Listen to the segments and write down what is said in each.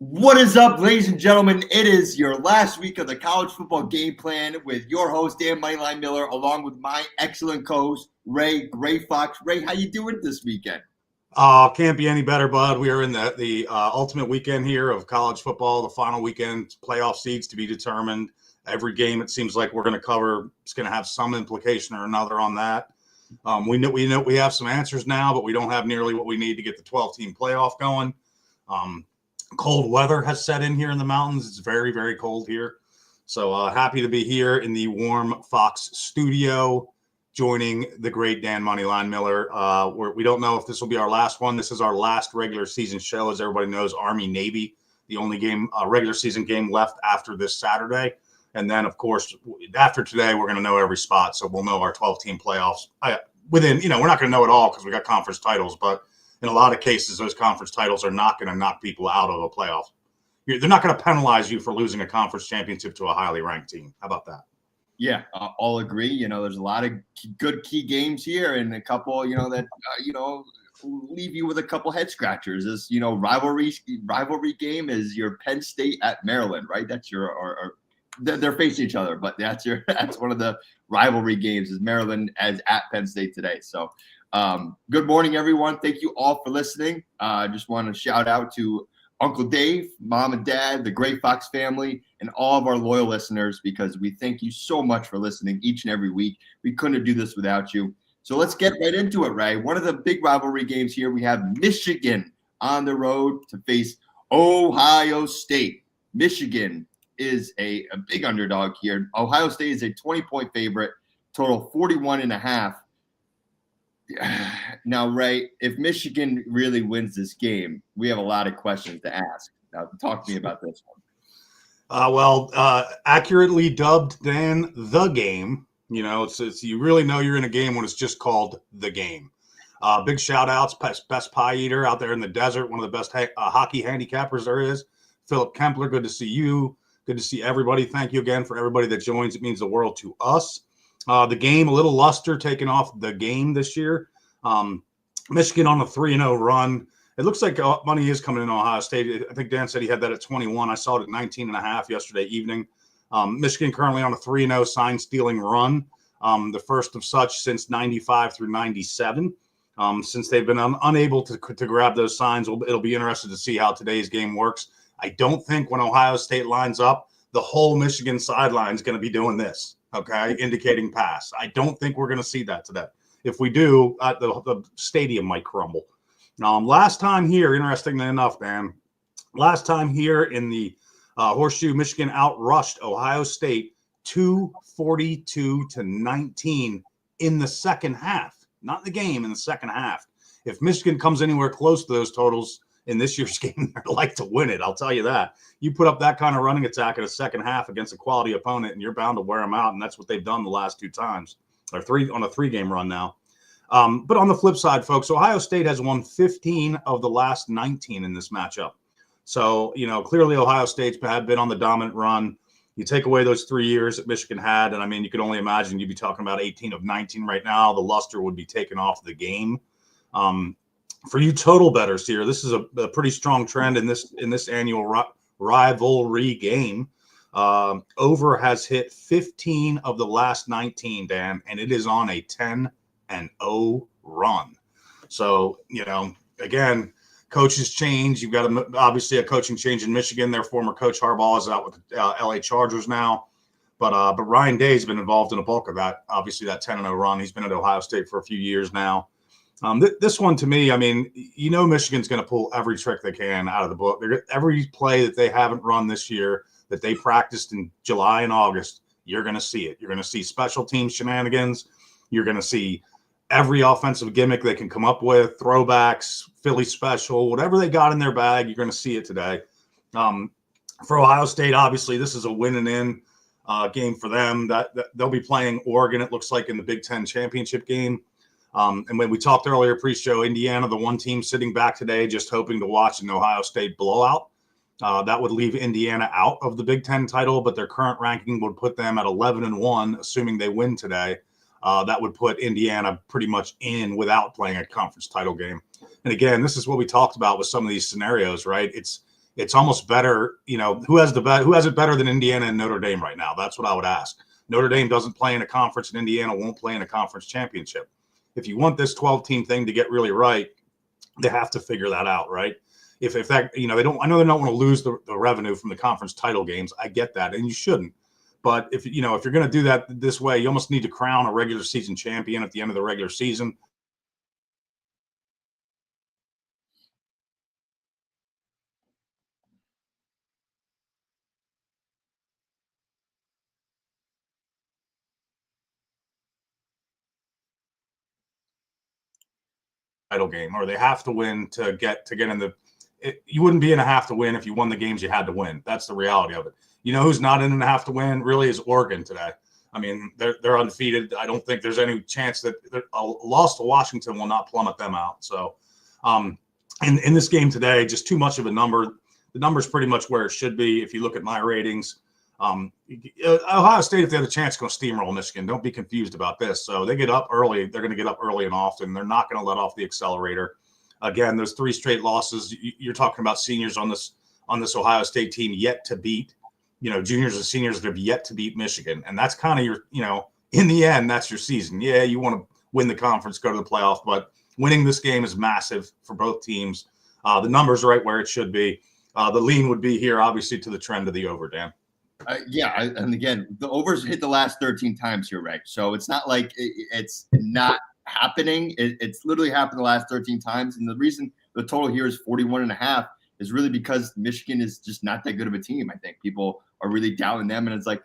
What is up, ladies and gentlemen? It is your last week of the college football game plan with your host, Dan Moneyline Miller, along with my excellent co-host, Ray Greyfox. Ray, how you doing this weekend? Can't be any better, bud. We are in the ultimate weekend here of college football, the final weekend, playoff seeds to be determined. Every game, it seems like we're going to cover, it's going to have some implication or another on that. We know we have some answers now, but we don't have nearly what we need to get the 12-team playoff going. Cold weather has set in here in the mountains. It's very, very cold here. So happy to be here in the warm Fox studio, joining the great Dan Moneyline Miller. We don't know if this will be our last one. This is our last regular season show. As everybody knows, Army-Navy, the only game, regular season game left after this Saturday. And then, of course, after today, we're going to know every spot. So we'll know our 12-team playoffs within, we're not going to know it all because we got conference titles, but in a lot of cases, those conference titles are not going to knock people out of a playoff. They're not going to penalize you for losing a conference championship to a highly ranked team. How about that? Yeah, all agree. There's a lot of good key games here and a couple, that, leave you with a couple head scratchers. This, rivalry game is your Penn State at Maryland, right? That's your, they're facing each other, but that's one of the rivalry games is Maryland as at Penn State today. So, good morning, everyone. Thank you all for listening. I just want to shout out to Uncle Dave, Mom and Dad, the Greyfox family, and all of our loyal listeners because we thank you so much for listening each and every week. We couldn't do this without you. So let's get right into it, Ray. One of the big rivalry games here, we have Michigan on the road to face Ohio State. Michigan is a big underdog here. Ohio State is a 20-point favorite, total 41.5. Now, Ray, if Michigan really wins this game, we have a lot of questions to ask. Now, talk to me about this one. Accurately dubbed, Dan, the game. It's you really know you're in a game when it's just called the game. Big shout outs, best pie eater out there in the desert, one of the best hockey handicappers there is. Philip Kempler, good to see you. Good to see everybody. Thank you again for everybody that joins. It means the world to us. The game, a little luster taken off the game this year. Michigan on a 3-0 run. It looks like money is coming in Ohio State. I think Dan said he had that at 21. I saw it at 19.5 yesterday evening. Michigan currently on a 3-0 sign-stealing run, the first of such since 95 through 97. Since they've been unable to grab those signs, it'll be interesting to see how today's game works. I don't think when Ohio State lines up, the whole Michigan sideline is going to be doing this. Okay, indicating pass. I don't think we're going to see that today. If we do, the stadium might crumble. Last time here, interestingly enough, Dan, last time here in the Horseshoe, Michigan outrushed Ohio State 242-19 in the second half. Not the game, in the second half. If Michigan comes anywhere close to those totals in this year's game, they'd like to win it. I'll tell you that. You put up that kind of running attack in a second half against a quality opponent, and you're bound to wear them out, and that's what they've done the last two times, or on a 3-game run now. But on the flip side, folks, Ohio State has won 15 of the last 19 in this matchup. So, clearly Ohio State's been on the dominant run. You take away those 3 years that Michigan had, and, you could only imagine you'd be talking about 18 of 19 right now. The luster would be taken off the game. For you total bettors here, this is a pretty strong trend in this annual rivalry game. Over has hit 15 of the last 19, Dan, and it is on a 10-0 run. So, again, coaches change. You've got obviously a coaching change in Michigan. Their former coach Harbaugh is out with the LA Chargers now. But Ryan Day's been involved in a bulk of that, obviously that 10-0 run. He's been at Ohio State for a few years now. This one, to me, Michigan's going to pull every trick they can out of the book. Every play that they haven't run this year that they practiced in July and August, you're going to see it. You're going to see special team shenanigans. You're going to see every offensive gimmick they can come up with, throwbacks, Philly special, whatever they got in their bag, you're going to see it today. For Ohio State, obviously, this is a win and in game for them. That they'll be playing Oregon, it looks like, in the Big Ten championship game. And when we talked earlier pre-show, Indiana, the one team sitting back today, just hoping to watch an Ohio State blowout. That would leave Indiana out of the Big Ten title, but their current ranking would put them at 11-1, assuming they win today. That would put Indiana pretty much in without playing a conference title game. And again, this is what we talked about with some of these scenarios, right? It's It's almost better, who has it better than Indiana and Notre Dame right now? That's what I would ask. Notre Dame doesn't play in a conference, and Indiana won't play in a conference championship. If you want this 12-team thing to get really right, they have to figure that out, right? If that, they don't, I know they don't want to lose the revenue from the conference title games. I get that, and you shouldn't. But if you're going to do that this way, you almost need to crown a regular season champion at the end of the regular season. Title game, or they have to win to get in the. You wouldn't be in a have to win if you won the games you had to win. That's the reality of it. Who's not in a have to win really is Oregon today. I mean, they're undefeated. I don't think there's any chance that a loss to Washington will not plummet them out. So, in this game today, just too much of a number. The number's pretty much where it should be. If you look at my ratings, Ohio State, if they have a chance, going to steamroll Michigan. Don't be confused about this. So they get up early. They're going to get up early and often. They're not going to let off the accelerator. Again, those 3 straight losses. You're talking about seniors on this Ohio State team yet to beat. Juniors and seniors that have yet to beat Michigan, and that's kind of your. In the end, that's your season. Yeah, you want to win the conference, go to the playoff, but winning this game is massive for both teams. The numbers are right where it should be. The lean would be here, obviously, to the trend of the over, Dan. And again, the overs hit the last 13 times here, right? So it's not like it's not happening. It's literally happened the last 13 times. And the reason the total here is 41.5 is really because Michigan is just not that good of a team. I think people are really doubting them, and it's like,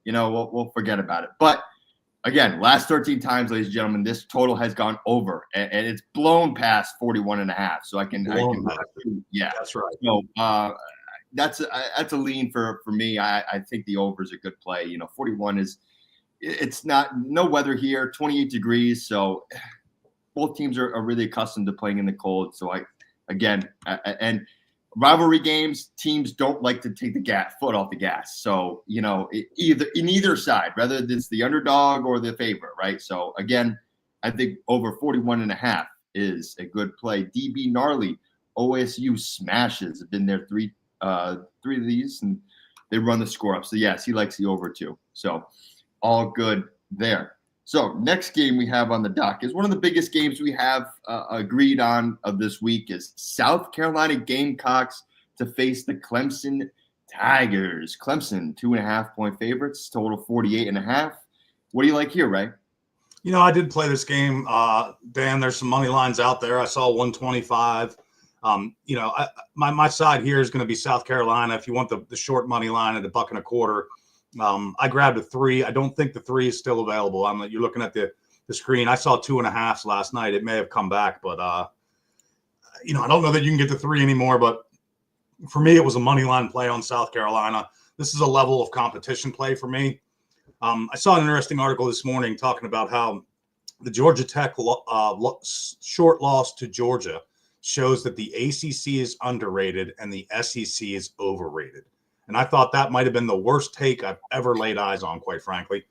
we'll forget about it. But again, last 13 times, ladies and gentlemen, this total has gone over, and it's blown past 41.5. So I can yeah, that's right. So that's a lean for me. I think the over is a good play. 41 it's no weather here, 28 degrees. So both teams are really accustomed to playing in the cold. So and rivalry games, teams don't like to take the foot off the gas. So, either side, whether it's the underdog or the favorite, right? So again, I think over 41.5 is a good play. DB Gnarly, OSU smashes, have been there three of these, and they run the score up. So yes, he likes the over too. So all good there. So next game we have on the dock is one of the biggest games we have agreed on of this week is South Carolina Gamecocks to face the Clemson Tigers. Clemson, 2.5-point favorites, total 48.5. What do you like here, Ray? I did play this game, Dan. There's some money lines out there. I saw 125. My side here is going to be South Carolina. If you want the short money line at $1.25. I grabbed a 3. I don't think the 3 is still available. You're looking at the screen. I saw 2.5s last night. It may have come back, but I don't know that you can get the 3 anymore. But for me, it was a money line play on South Carolina. This is a level of competition play for me. I saw an interesting article this morning talking about how the Georgia Tech short loss to Georgia shows that the ACC is underrated and the SEC is overrated. And I thought that might have been the worst take I've ever laid eyes on, quite frankly.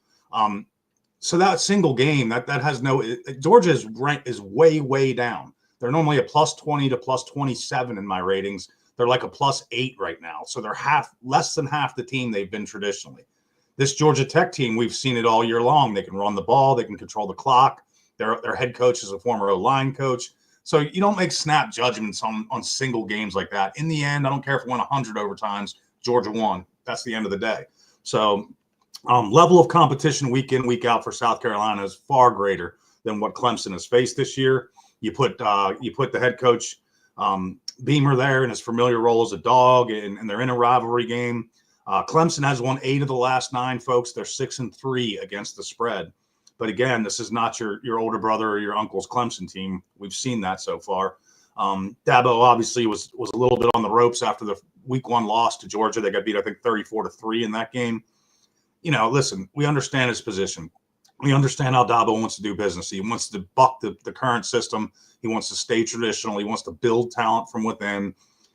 So that single game, that has Georgia is way, way down. They're normally a +20 to +27 in my ratings. They're like a +8 right now. So they're less than half the team they've been traditionally. This Georgia Tech team, we've seen it all year long. They can run the ball. They can control the clock. Their head coach is a former O-line coach. So you don't make snap judgments on single games like that. In the end, I don't care if it went 100 overtimes. Georgia won. That's the end of the day. So level of competition week in, week out for South Carolina is far greater than what Clemson has faced this year. You put the head coach Beamer there in his familiar role as a dog, and they're in a rivalry game. Clemson has won 8 of the last 9, folks. They're 6-3 against the spread. But again, this is not your older brother or your uncle's Clemson team. We've seen that so far. Dabo obviously was a little bit on the ropes after the week 1 loss to Georgia. They got beat, I think, 34-3 in that game. Listen, we understand his position. We understand how Dabo wants to do business. He wants to buck the current system. He wants to stay traditional. He wants to build talent from within.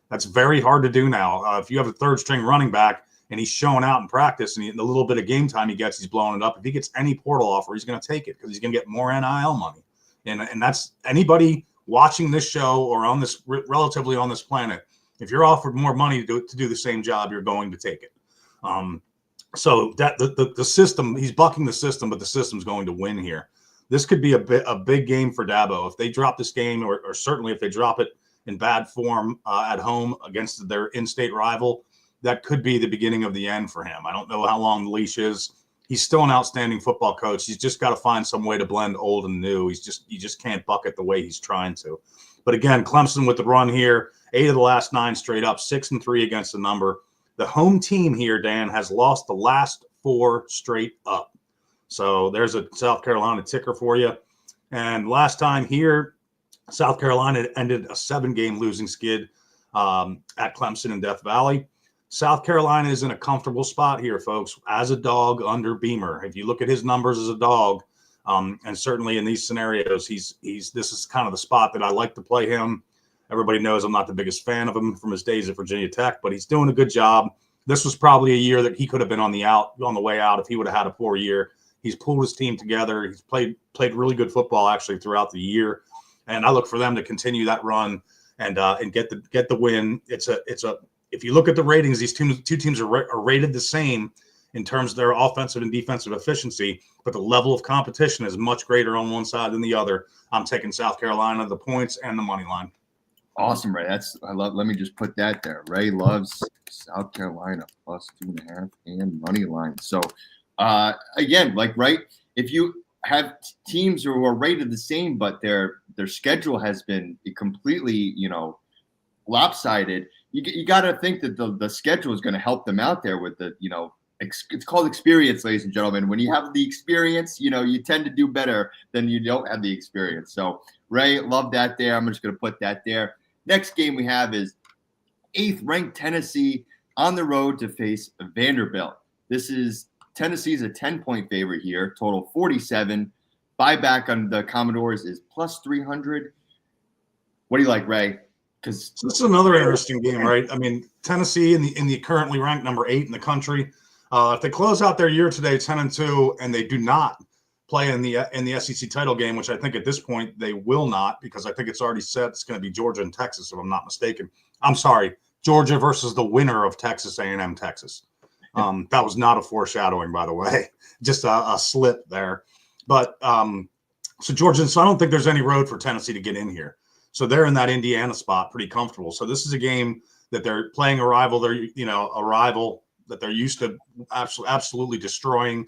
That's very hard to do now. If you have a third-string running back and he's showing out in practice and the little bit of game time he gets, he's blowing it up. If he gets any portal offer, he's going to take it because he's going to get more NIL money. And that's anybody watching this show or on this relatively on this planet. If you're offered more money to do the same job, you're going to take it. So that the system, he's bucking the system, but the system's going to win here. This could be a big game for Dabo. If they drop this game, or certainly if they drop it in bad form at home against their in-state rival, that could be the beginning of the end for him. I don't know how long the leash is. He's still an outstanding football coach. He's just got to find some way to blend old and new. You just can't buck it the way he's trying to. But again, Clemson with the run here, 8 of the last 9 straight up, 6-3 against the number. The home team here, Dan, has lost the last 4 straight up. So there's a South Carolina ticker for you. And last time here, South Carolina ended a 7-game losing skid at Clemson in Death Valley. South Carolina is in a comfortable spot here, folks, as a dog under Beamer. If you look at his numbers as a dog, and certainly in these scenarios, this is kind of the spot that I like to play him. Everybody knows I'm not the biggest fan of him from his days at Virginia Tech, but he's doing a good job. This was probably a year that he could have been on the way out if he would have had a poor year. He's pulled his team together. He's played really good football actually throughout the year, and I look for them to continue that run and get the win. If you look at the ratings, these two teams are rated the same in terms of their offensive and defensive efficiency, but the level of competition is much greater on one side than the other. I'm taking South Carolina, the points and the money line. Awesome, Ray. Let me just put that there. Ray loves South Carolina +2.5 and money line. So again, right, if you have teams who are rated the same, but their schedule has been completely, lopsided, you got to think that the schedule is going to help them out there with the, it's called experience, ladies and gentlemen. When you have the experience, you tend to do better than you don't have the experience. So Ray, love that there. I'm just going to put that there. Next game we have is 8th ranked Tennessee on the road to face Vanderbilt. Tennessee's a 10-point favorite here, total 47. Buyback on the Commodores is +300. What do you like, Ray? Because this is another interesting game, right? I mean, Tennessee in the currently ranked number 8 in the country. If they close out their year today 10-2, and they do not play in the SEC title game, which I think at this point they will not, because I think it's already set. It's going to be Georgia and Texas, if I'm not mistaken. I'm sorry, Georgia versus the winner of Texas A&M Texas. That was not a foreshadowing, by the way, just a slip there. But so Georgia, so I don't think there's any road for Tennessee to get in here. So they're in that Indiana spot pretty comfortable. So this is a game that they're playing a rival. They're, a rival that they're used to absolutely destroying.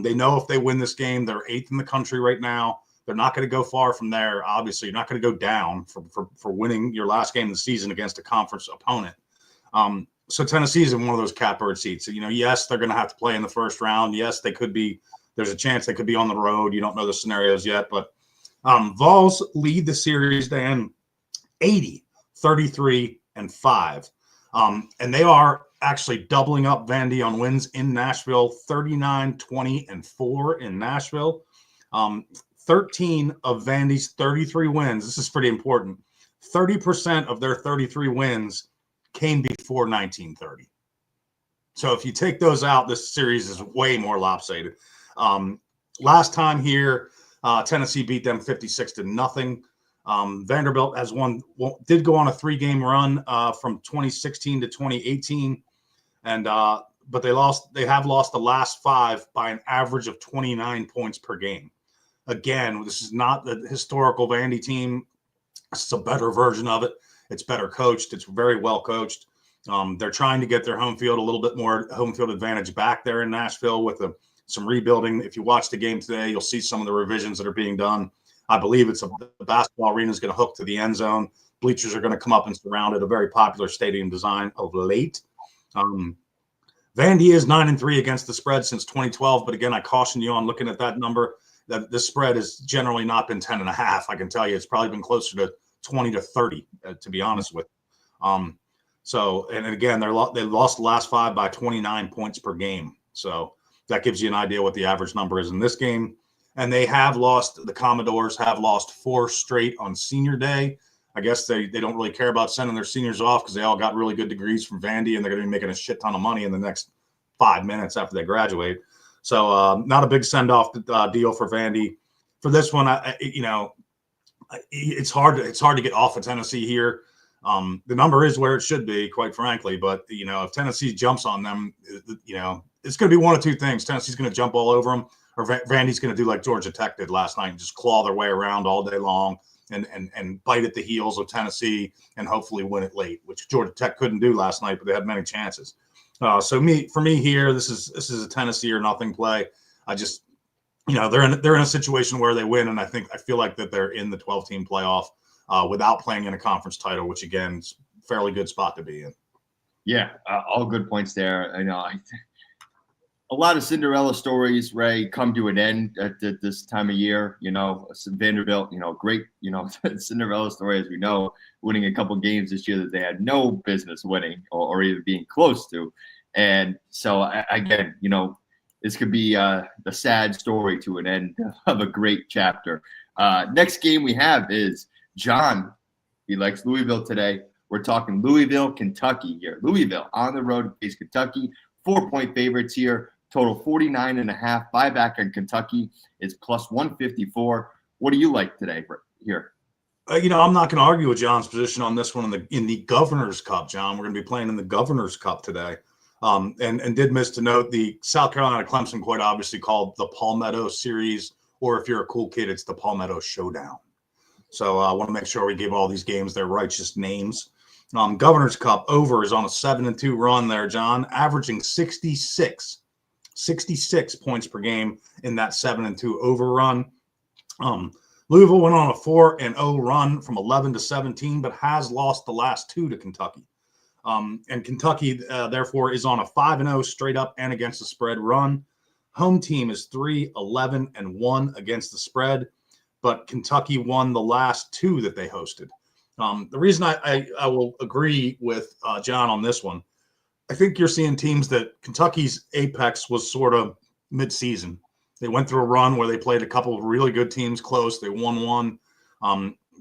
They know if they win this game, they're 8th in the country right now. They're not going to go far from there. Obviously, you're not going to go down for winning your last game of the season against a conference opponent. So Tennessee's in one of those catbird seats. So, yes, they're going to have to play in the first round. Yes, there's a chance they could be on the road. You don't know the scenarios yet, but Vols lead the series, Dan, 80, 33, and 5. And they are actually doubling up Vandy on wins in Nashville, 39, 20, and 4 in Nashville. 13 of Vandy's 33 wins, this is pretty important, 30% of their 33 wins came before 1930. So if you take those out, this series is way more lopsided. Last time here, Tennessee beat them 56-0. Vanderbilt did go on a 3-game run from 2016 to 2018, but they have lost the last 5 by an average of 29 points per game. Again, this is not the historical Vandy team. It's a better version of it. It's better coached. It's very well coached. They're trying to get their home field a little bit more home field advantage back there in Nashville with some rebuilding. If you watch the game today, you'll see some of the revisions that are being done. I believe the basketball arena is going to hook to the end zone. Bleachers are going to come up and surround it, a very popular stadium design of late. Vandy is 9-3 against the spread since 2012. But again, I caution you on looking at that number that this spread has generally not been 10.5. I can tell you it's probably been closer to 20 to 30, to be honest with you. And again, they lost the last 5 by 29 points per game. So that gives you an idea what the average number is in this game. And the Commodores have lost 4 straight on senior day. I guess they don't really care about sending their seniors off because they all got really good degrees from Vandy, and they're going to be making a shit ton of money in the next 5 minutes after they graduate. So not a big send-off deal for Vandy. For this one, it's hard to get off of Tennessee here. The number is where it should be, quite frankly. But, if Tennessee jumps on them, it's going to be one of two things. Tennessee's going to jump all over them, or Vandy's going to do like Georgia Tech did last night and just claw their way around all day long and bite at the heels of Tennessee and hopefully win it late, which Georgia Tech couldn't do last night, but they had many chances. For me here, this is a Tennessee or nothing play. I just, they're in a situation where they win, and I feel like that they're in the 12-team playoff without playing in a conference title, which again is a fairly good spot to be in. Yeah, all good points there. A lot of Cinderella stories, Ray, come to an end at this time of year. Vanderbilt, great, Cinderella story, as we know, winning a couple games this year that they had no business winning or even being close to. And so, again, this could be the sad story to an end of a great chapter. Next game we have is John. He likes Louisville today. We're talking Louisville, Kentucky here. Louisville on the road to face Kentucky. 4-point favorites here. Total 49.5. Buyback on Kentucky is plus 154. What do you like today here? I'm not going to argue with John's position on this one in the Governor's Cup, John. We're going to be playing in the Governor's Cup today. And did miss to note the South Carolina Clemson, quite obviously called the Palmetto Series, or if you're a cool kid, it's the Palmetto Showdown. So I want to make sure we give all these games their righteous names. Governor's Cup over is on a 7-2 run there, John, averaging 66 points per game in that 7-2 over run. Louisville went on a 4-0 run from 11 to 17, but has lost the last two to Kentucky. And Kentucky, therefore, is on a 5-0 straight up and against the spread run. Home team is 3-11-1 against the spread, but Kentucky won the last two that they hosted. The reason I will agree with John on this one, I think you're seeing teams that Kentucky's apex was sort of mid-season. They went through a run where they played a couple of really good teams close. They won one.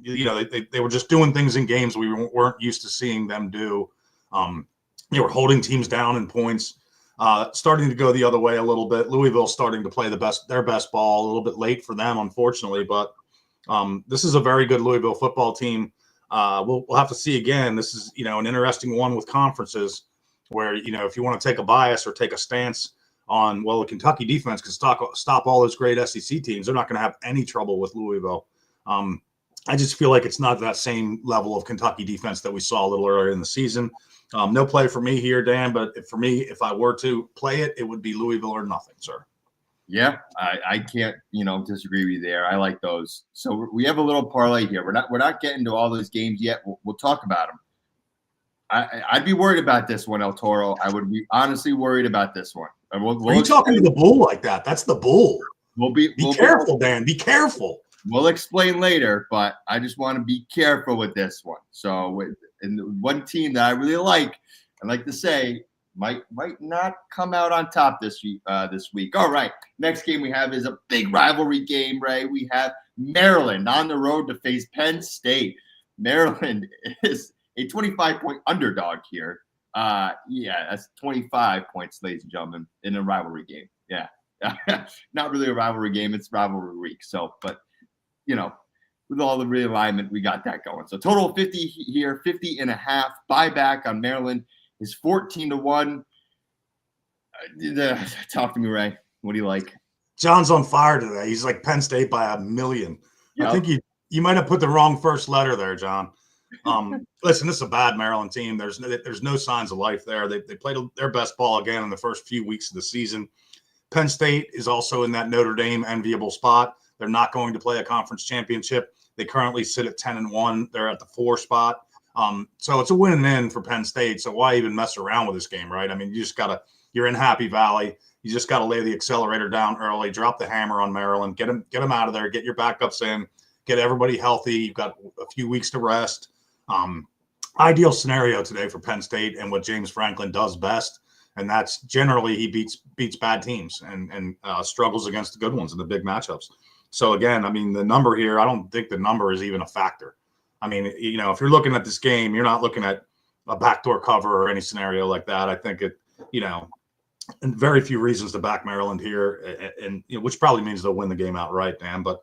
They were just doing things in games we weren't used to seeing them do. They were holding teams down in points, starting to go the other way a little bit. Louisville starting to play their best ball, a little bit late for them, unfortunately. But this is a very good Louisville football team. We'll have to see again. This is an interesting one with conferences where if you want to take a bias or take a stance on the Kentucky defense can stop all those great SEC teams. They're not going to have any trouble with Louisville. I just feel like it's not that same level of Kentucky defense that we saw a little earlier in the season. No play for me here, Dan, but if I were to play it, it would be Louisville or nothing, sir. Yeah, I can't, disagree with you there. I like those. So we have a little parlay here. We're not getting to all those games yet. We'll talk about them. I'd be worried about this one, El Toro. I would be honestly worried about this one. Are you talking to the bull like that? That's the bull. Be careful, Dan. Be careful. We'll explain later, but I just want to be careful with this one. So, and one team that I really like to say, might not come out on top this week. All right, next game we have is a big rivalry game, Ray. We have Maryland on the road to face Penn State. Maryland is a 25-point underdog here. That's 25 points, ladies and gentlemen, in a rivalry game. Yeah, not really a rivalry game. It's rivalry week. So, but with all the realignment, we got that going. So total 50 here, 50.5. Buyback on Maryland is 14-1. Talk to me, Ray. What do you like? John's on fire today. He's like Penn State by 1,000,000. Yep. I think you might have put the wrong first letter there, John. Listen, this is a bad Maryland team. There's no signs of life there. They played their best ball again in the first few weeks of the season. Penn State is also in that Notre Dame enviable spot. They're not going to play a conference championship. They currently sit at 10-1. They're at the 4 spot. So it's a win and in for Penn State. So why even mess around with this game, right? I mean, you're in Happy Valley. You just got to lay the accelerator down early, drop the hammer on Maryland, get them out of there, get your backups in, get everybody healthy. You've got a few weeks to rest. Ideal scenario today for Penn State and what James Franklin does best. And that's generally he beats bad teams and struggles against the good ones in the big matchups. So again, I mean, the number here, I don't think the number is even a factor. I mean, if you're looking at this game, you're not looking at a backdoor cover or any scenario like that. I think and very few reasons to back Maryland here, and which probably means they'll win the game outright, Dan. But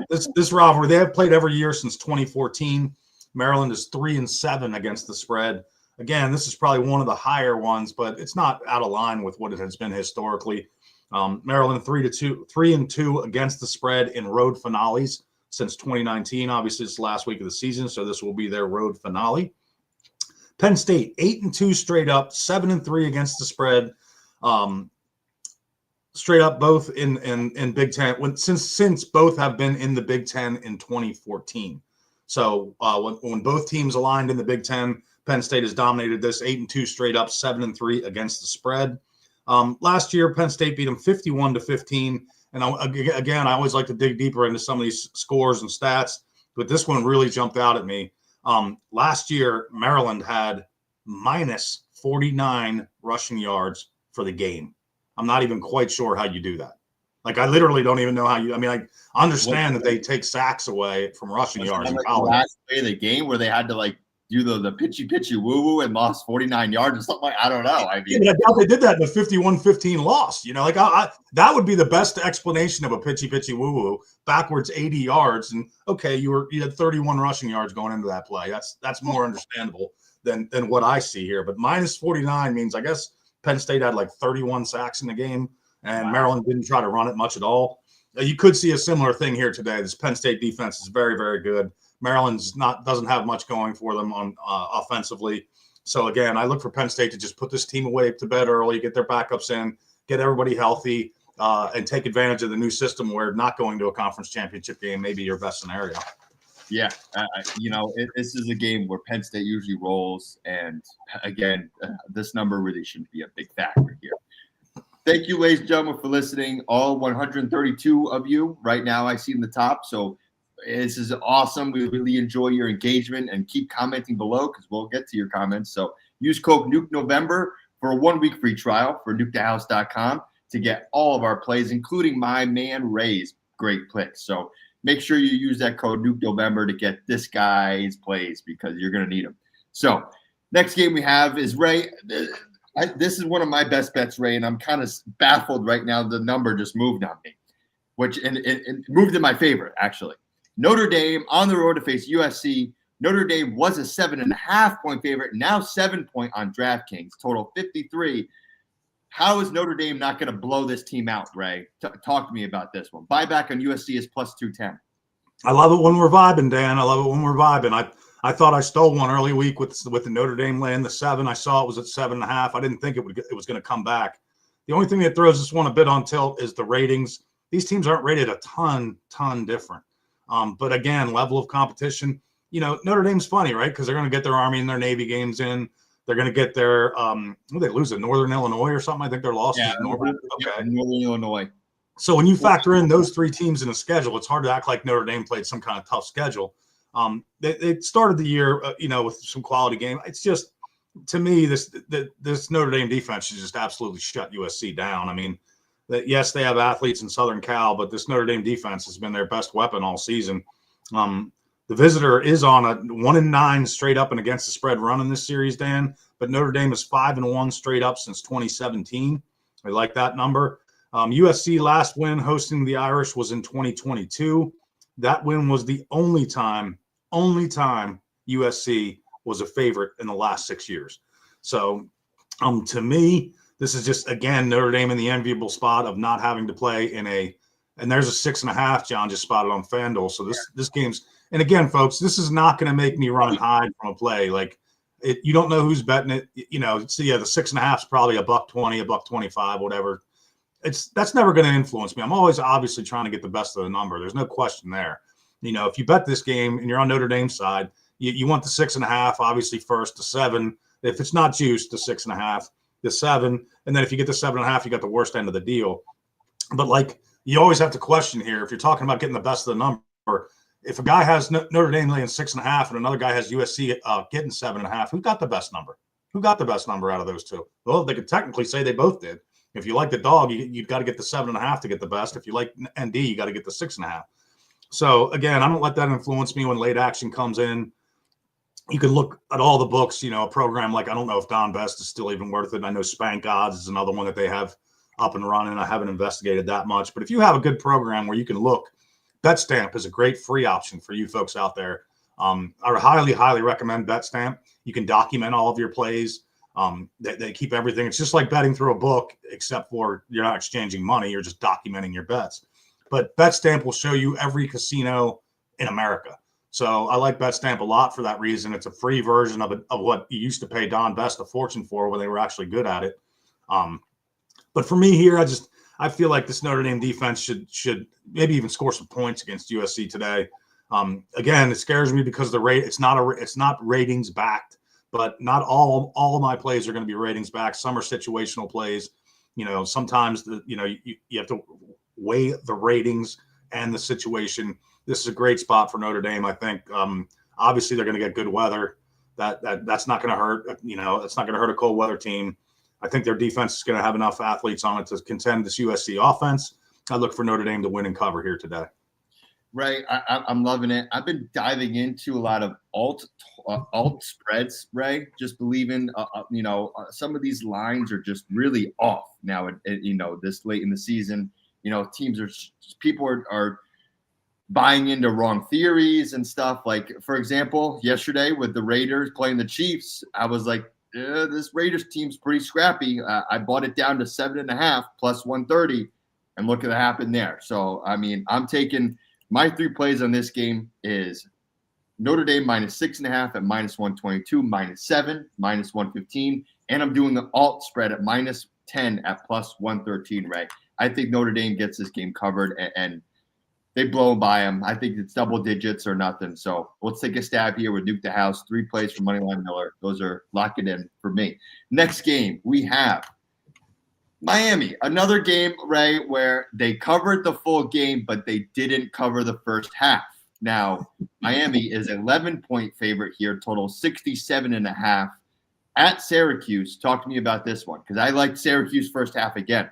this rivalry, they have played every year since 2014. Maryland is 3-7 against the spread. Again, this is probably one of the higher ones, but it's not out of line with what it has been historically. Maryland 3-2 against the spread in road finales since 2019. Obviously, it's the last week of the season, so this will be their road finale. Penn State 8-2 straight up, 7-3 against the spread. Straight up, both in Big Ten. Since both have been in the Big Ten in 2014. So when both teams aligned in the Big Ten, Penn State has dominated this 8-2 straight up, 7-3 against the spread. Last year, Penn State beat them 51-15. And I always like to dig deeper into some of these scores and stats, but this one really jumped out at me. Last year, Maryland had minus 49 rushing yards for the game. I'm not even quite sure how you do that. Like, I literally don't even know how you. I mean, I understand that they take sacks away from rushing yards in college. Last play of the game where they had to like do the pitchy woo woo and lost 49 yards or something like. I don't know. I mean, I doubt they did that in a 51-15 loss. You know, like that would be the best explanation of a pitchy woo woo, backwards 80 yards, and okay, you had 31 rushing yards going into that play. That's more understandable than what I see here. But minus 49 means, I guess, Penn State had like 31 sacks in the game, and wow. Maryland didn't try to run it much at all. You could see a similar thing here today. This Penn State defense is very, very good. Maryland's doesn't have much going for them on offensively. So again, I look for Penn State to just put this team away to bed early, get their backups in, get everybody healthy, and take advantage of the new system where not going to a conference championship game may be your best scenario. Yeah, this is a game where Penn State usually rolls, and again, this number really shouldn't be a big factor here. Thank you, ladies and gentlemen, for listening. All 132 of you right now I see in the top. So this is awesome. We really enjoy your engagement, and keep commenting below because we'll get to your comments. So use code NUKENOVEMBER for a 1-week free trial for NukeTheHouse.com to get all of our plays, including my man Ray's great picks. So make sure you use that code NUKENOVEMBER to get this guy's plays because you're going to need them. So next game we have is Ray. This is one of my best bets, Ray, and I'm kind of baffled right now. The number just moved on me, which and it moved in my favor, actually. Notre Dame on the road to face USC. Notre Dame was a 7.5-point favorite, now 7-point on DraftKings, total 53. How is Notre Dame not going to blow this team out, Ray? Talk to me about this one. Buyback on USC is plus 210. I love it when we're vibing, Dan. I love it when we're vibing. I thought I stole one early week with the Notre Dame laying the 7. I saw it was at 7.5. I didn't think it was going to come back. The only thing that throws this one a bit on tilt is the ratings. These teams aren't rated a ton different. But again, level of competition. Notre Dame's funny, right? Because they're going to get their Army and their Navy games in. They're going to get their they lose to Northern Illinois or something. I think their loss is Northern. Okay, Northern Illinois. So when you factor in those 3 teams in a schedule, it's hard to act like Notre Dame played some kind of tough schedule. They started the year, with some quality game. It's just, to me, this Notre Dame defense has just absolutely shut USC down. I mean, yes, they have athletes in Southern Cal, but this Notre Dame defense has been their best weapon all season. The visitor is on a 1-9 straight up and against the spread run in this series, Dan. But Notre Dame is 5-1 straight up since 2017. I like that number. USC last win hosting the Irish was in 2022. That win was the only time USC was a favorite in the last 6 years. So, to me, this is just, again, Notre Dame in the enviable spot of not having to play and there's a 6.5. John just spotted on FanDuel. So this game's, and again, folks, this is not going to make me run and hide from a play. Like, you don't know who's betting it. So yeah, the 6.5 is probably $1.20, $1.25, whatever. That's never going to influence me. I'm always obviously trying to get the best of the number. There's no question there. If you bet this game and you're on Notre Dame's side, you want the 6.5, obviously first, the 7. If it's not juiced, the 6.5, the 7, and then if you get the 7.5, you got the worst end of the deal. But like, you always have to question here if you're talking about getting the best of the number. If a guy has Notre Dame laying 6.5 and another guy has USC getting 7.5, who got the best number? Who got the best number out of those two? Well, they could technically say they both did. If you like the dog, you've got to get the 7.5 to get the best. If you like ND, you got to get the 6.5. So again, I don't let that influence me when late action comes in. You can look at all the books, a program like, I don't know if Don Best is still even worth it. I know Spank Odds is another one that they have up and running. I haven't investigated that much, but if you have a good program where you can look, BetStamp is a great free option for you folks out there. I highly recommend BetStamp. You can document all of your plays. They keep everything. It's just like betting through a book, except for you're not exchanging money. You're just documenting your bets. But BetStamp will show you every casino in America. So I like BetStamp a lot for that reason. It's a free version of what you used to pay Don Best a fortune for when they were actually good at it. But for me here, I feel like this Notre Dame defense should maybe even score some points against USC today. Again, it scares me because it's not ratings backed, but not all of my plays are going to be ratings backed. Some are situational plays. Sometimes you have to weigh the ratings and the situation. This is a great spot for Notre Dame. I think obviously they're going to get good weather. That's not going to hurt. It's not going to hurt a cold weather team. I think their defense is going to have enough athletes on it to contend this USC offense. I look for Notre Dame to win and cover here today. Right. I'm loving it. I've been diving into a lot of alt spreads, Ray, just believing, some of these lines are just really off now, this late in the season. People are buying into wrong theories and stuff. Like, for example, yesterday with the Raiders playing the Chiefs, I was like, this Raiders team's pretty scrappy. I bought it down to 7.5 plus 130, and look at what happened there. So, I'm taking my 3 plays on this game is Notre Dame minus 6.5 at minus 122, minus 7, minus 115, and I'm doing the alt spread at minus 10 at plus 113, Ray. I think Notre Dame gets this game covered, and they blow by them. I think it's double digits or nothing. So let's take a stab here with Nuke the House. 3 plays for Moneyline Miller. Those are locking in for me. Next game, we have Miami. Another game, Ray, where they covered the full game, but they didn't cover the first half. Now, Miami is 11-point favorite here, total 67.5 at Syracuse. Talk to me about this one, because I like Syracuse first half again.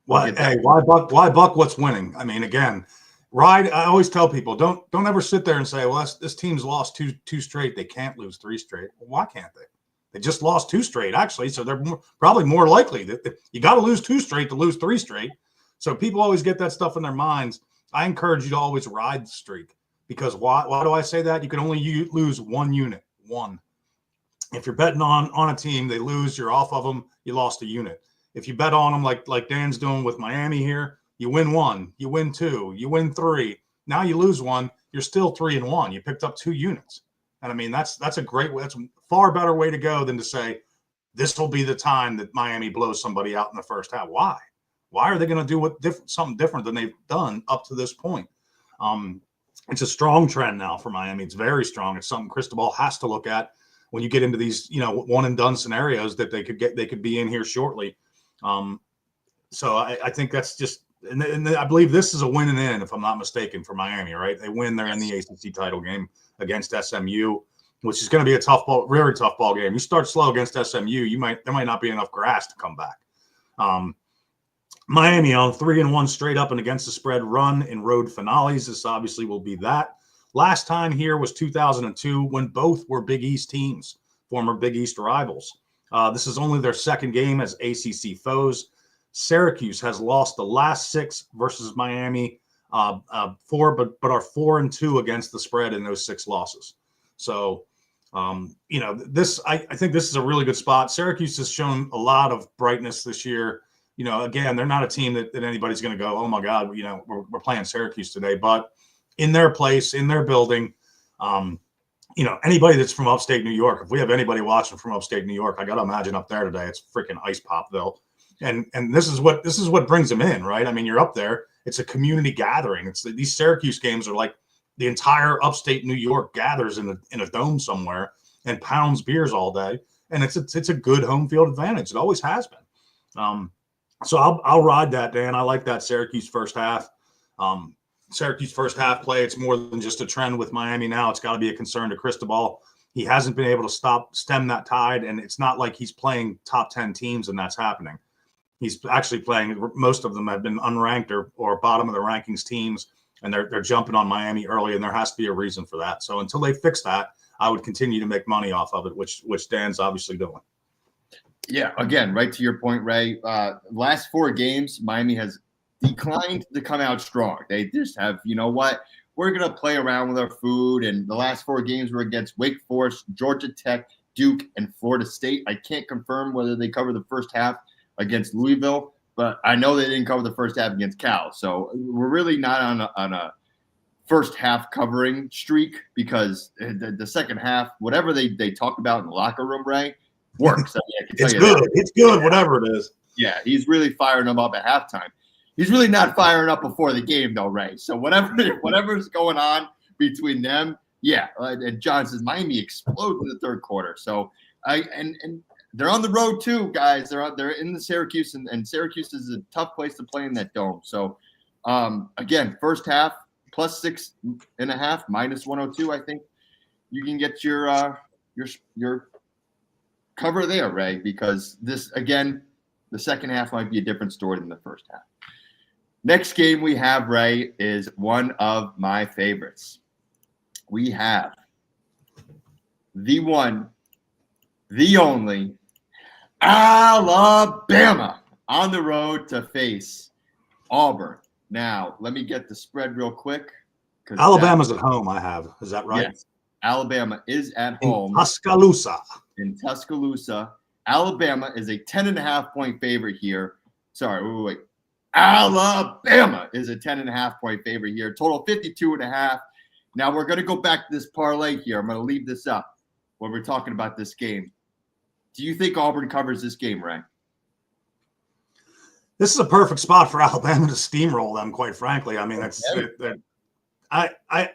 Why buck what's winning? Again, I always tell people, don't ever sit there and say, well, this team's lost two straight. They can't lose 3 straight. Well, why can't they? They just lost 2 straight, actually. So they're probably more likely that you got to lose 2 straight to lose 3 straight. So people always get that stuff in their minds. I encourage you to always ride the streak, because why do I say that? You can only lose 1 unit. If you're betting on a team, they lose, you're off of them, you lost a unit. If you bet on them like Dan's doing with Miami here, you win 1, you win 2, you win 3. Now you lose 1, you're still 3-1. You picked up 2 units. And that's a far better way to go than to say this will be the time that Miami blows somebody out in the first half. Why? Why are they going to do something different than they've done up to this point? It's a strong trend now for Miami. It's very strong. It's something Cristobal has to look at when you get into these, one and done scenarios that they could be in here shortly. So I think that's just, and I believe this is a win and in, if I'm not mistaken, for Miami, right? They win, they're in the ACC title game against SMU, which is going to be a very tough ball game. You start slow against SMU, there might not be enough grass to come back. Miami on 3-1 straight up and against the spread run in road finales. This obviously will be that. Last time here was 2002 when both were Big East teams, former Big East rivals. This is only their second game as ACC foes. Syracuse has lost the last 6 versus Miami, 4, but are 4-2 against the spread in those 6 losses. So, this I think this is a really good spot. Syracuse has shown a lot of brightness this year. Again, they're not a team that anybody's going to go, oh my God, we're playing Syracuse today. But in their place, in their building, anybody that's from upstate New York, if we have anybody watching from upstate New York, I got to imagine up there today, it's freaking Ice Popville. And this is what brings them in, right? You're up there. It's a community gathering. These Syracuse games are like the entire upstate New York gathers in a dome somewhere and pounds beers all day. And it's a good home field advantage. It always has been. So I'll ride that, Dan. I like that Syracuse first half. Syracuse first half play. It's more than just a trend with Miami now. It's got to be a concern to Cristobal. He hasn't been able to stem that tide, and it's not like he's playing top 10 teams and that's happening. He's actually playing, most of them have been unranked or bottom of the rankings teams, and they're jumping on Miami early, and there has to be a reason for that. So until they fix that, I would continue to make money off of it, which Dan's obviously doing. Yeah, again, right to your point, Ray. Last 4 games, Miami has declined to come out strong. They just have, we're going to play around with our food. And the last 4 games were against Wake Forest, Georgia Tech, Duke, and Florida State. I can't confirm whether they covered the first half against Louisville, but I know they didn't cover the first half against Cal. So we're really not on a first half covering streak, because the second half, whatever they talk about in the locker room, Ray, works. I mean, I can tell It's you good. that. It's good, whatever it is. Yeah, he's really firing them up at halftime. He's really not firing up before the game, though, Ray. So whatever's going on between them, yeah. And John says Miami exploded in the third quarter. So and they're on the road too, guys. They're in the Syracuse, and Syracuse is a tough place to play in that dome. So again, first half +6.5, -102. I think you can get your cover there, Ray, because this, again, the second half might be a different story than the first half. Next game we have, Ray, is one of my favorites. We have the one, the only, Alabama on the road to face Auburn. Now, let me get the spread real quick. Alabama's at home, Is that right? Yes. Alabama is at home. In Tuscaloosa. Alabama is a 10.5-point favorite here. Sorry, wait. Alabama is a 10.5-point favorite here. Total 52.5. Now we're going to go back to this parlay here. I'm going to leave this up when we're talking about this game. Do you think Auburn covers this game, Ray? This is a perfect spot for Alabama to steamroll them, quite frankly. I mean,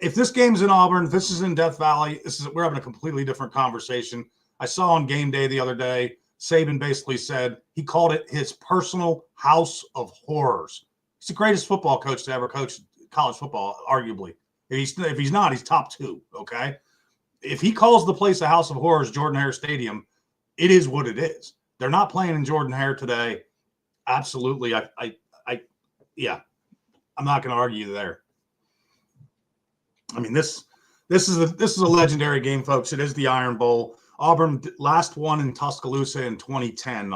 if this game's in Auburn, if this is in Death Valley, we're having a completely different conversation. I saw on game day the other day, Saban basically said he called it his personal house of horrors. He's the greatest football coach to ever coach college football, arguably. If he's not, he's top 2, okay? If he calls the place a house of horrors, Jordan-Hare Stadium, it is what it is. They're not playing in Jordan-Hare today. Absolutely. Yeah, I'm not going to argue there. I mean, this is a legendary game, folks. It is the Iron Bowl. Auburn last won in Tuscaloosa in 2010.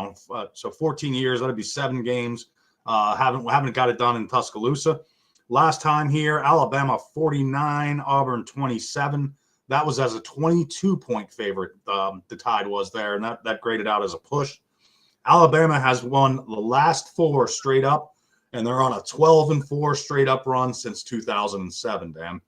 So 14 years, that'd be 7 games. Haven't got it done in Tuscaloosa. Last time here, Alabama 49, Auburn 27. That was as a 22-point favorite. The Tide was there, and that graded out as a push. Alabama has won the last 4 straight up, and they're on a 12-4 straight up run since 2007. Dan,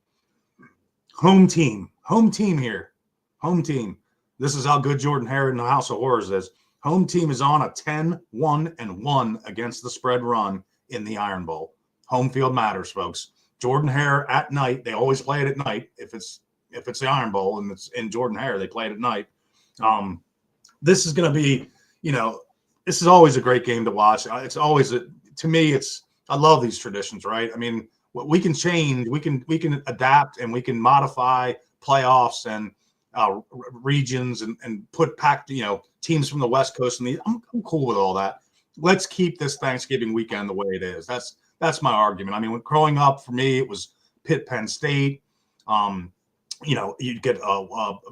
home team here, home team. This is how good Jordan-Hare in the House of Horrors is. Home team is on a 10-1-1 against the spread run in the Iron Bowl. Home field matters, folks. Jordan-Hare at night. They always play it at night. If it's the Iron Bowl and it's in Jordan-Hare, they play it at night. This is going to be, this is always a great game to watch. It's always to me. I love these traditions, right? I mean, we can change, we can adapt, and we can modify playoffs and regions and put packed, teams from the West Coast. And I'm cool with all that. Let's keep this Thanksgiving weekend the way it is. That's my argument. I mean, growing up for me, it was Pitt, Penn State. You'd get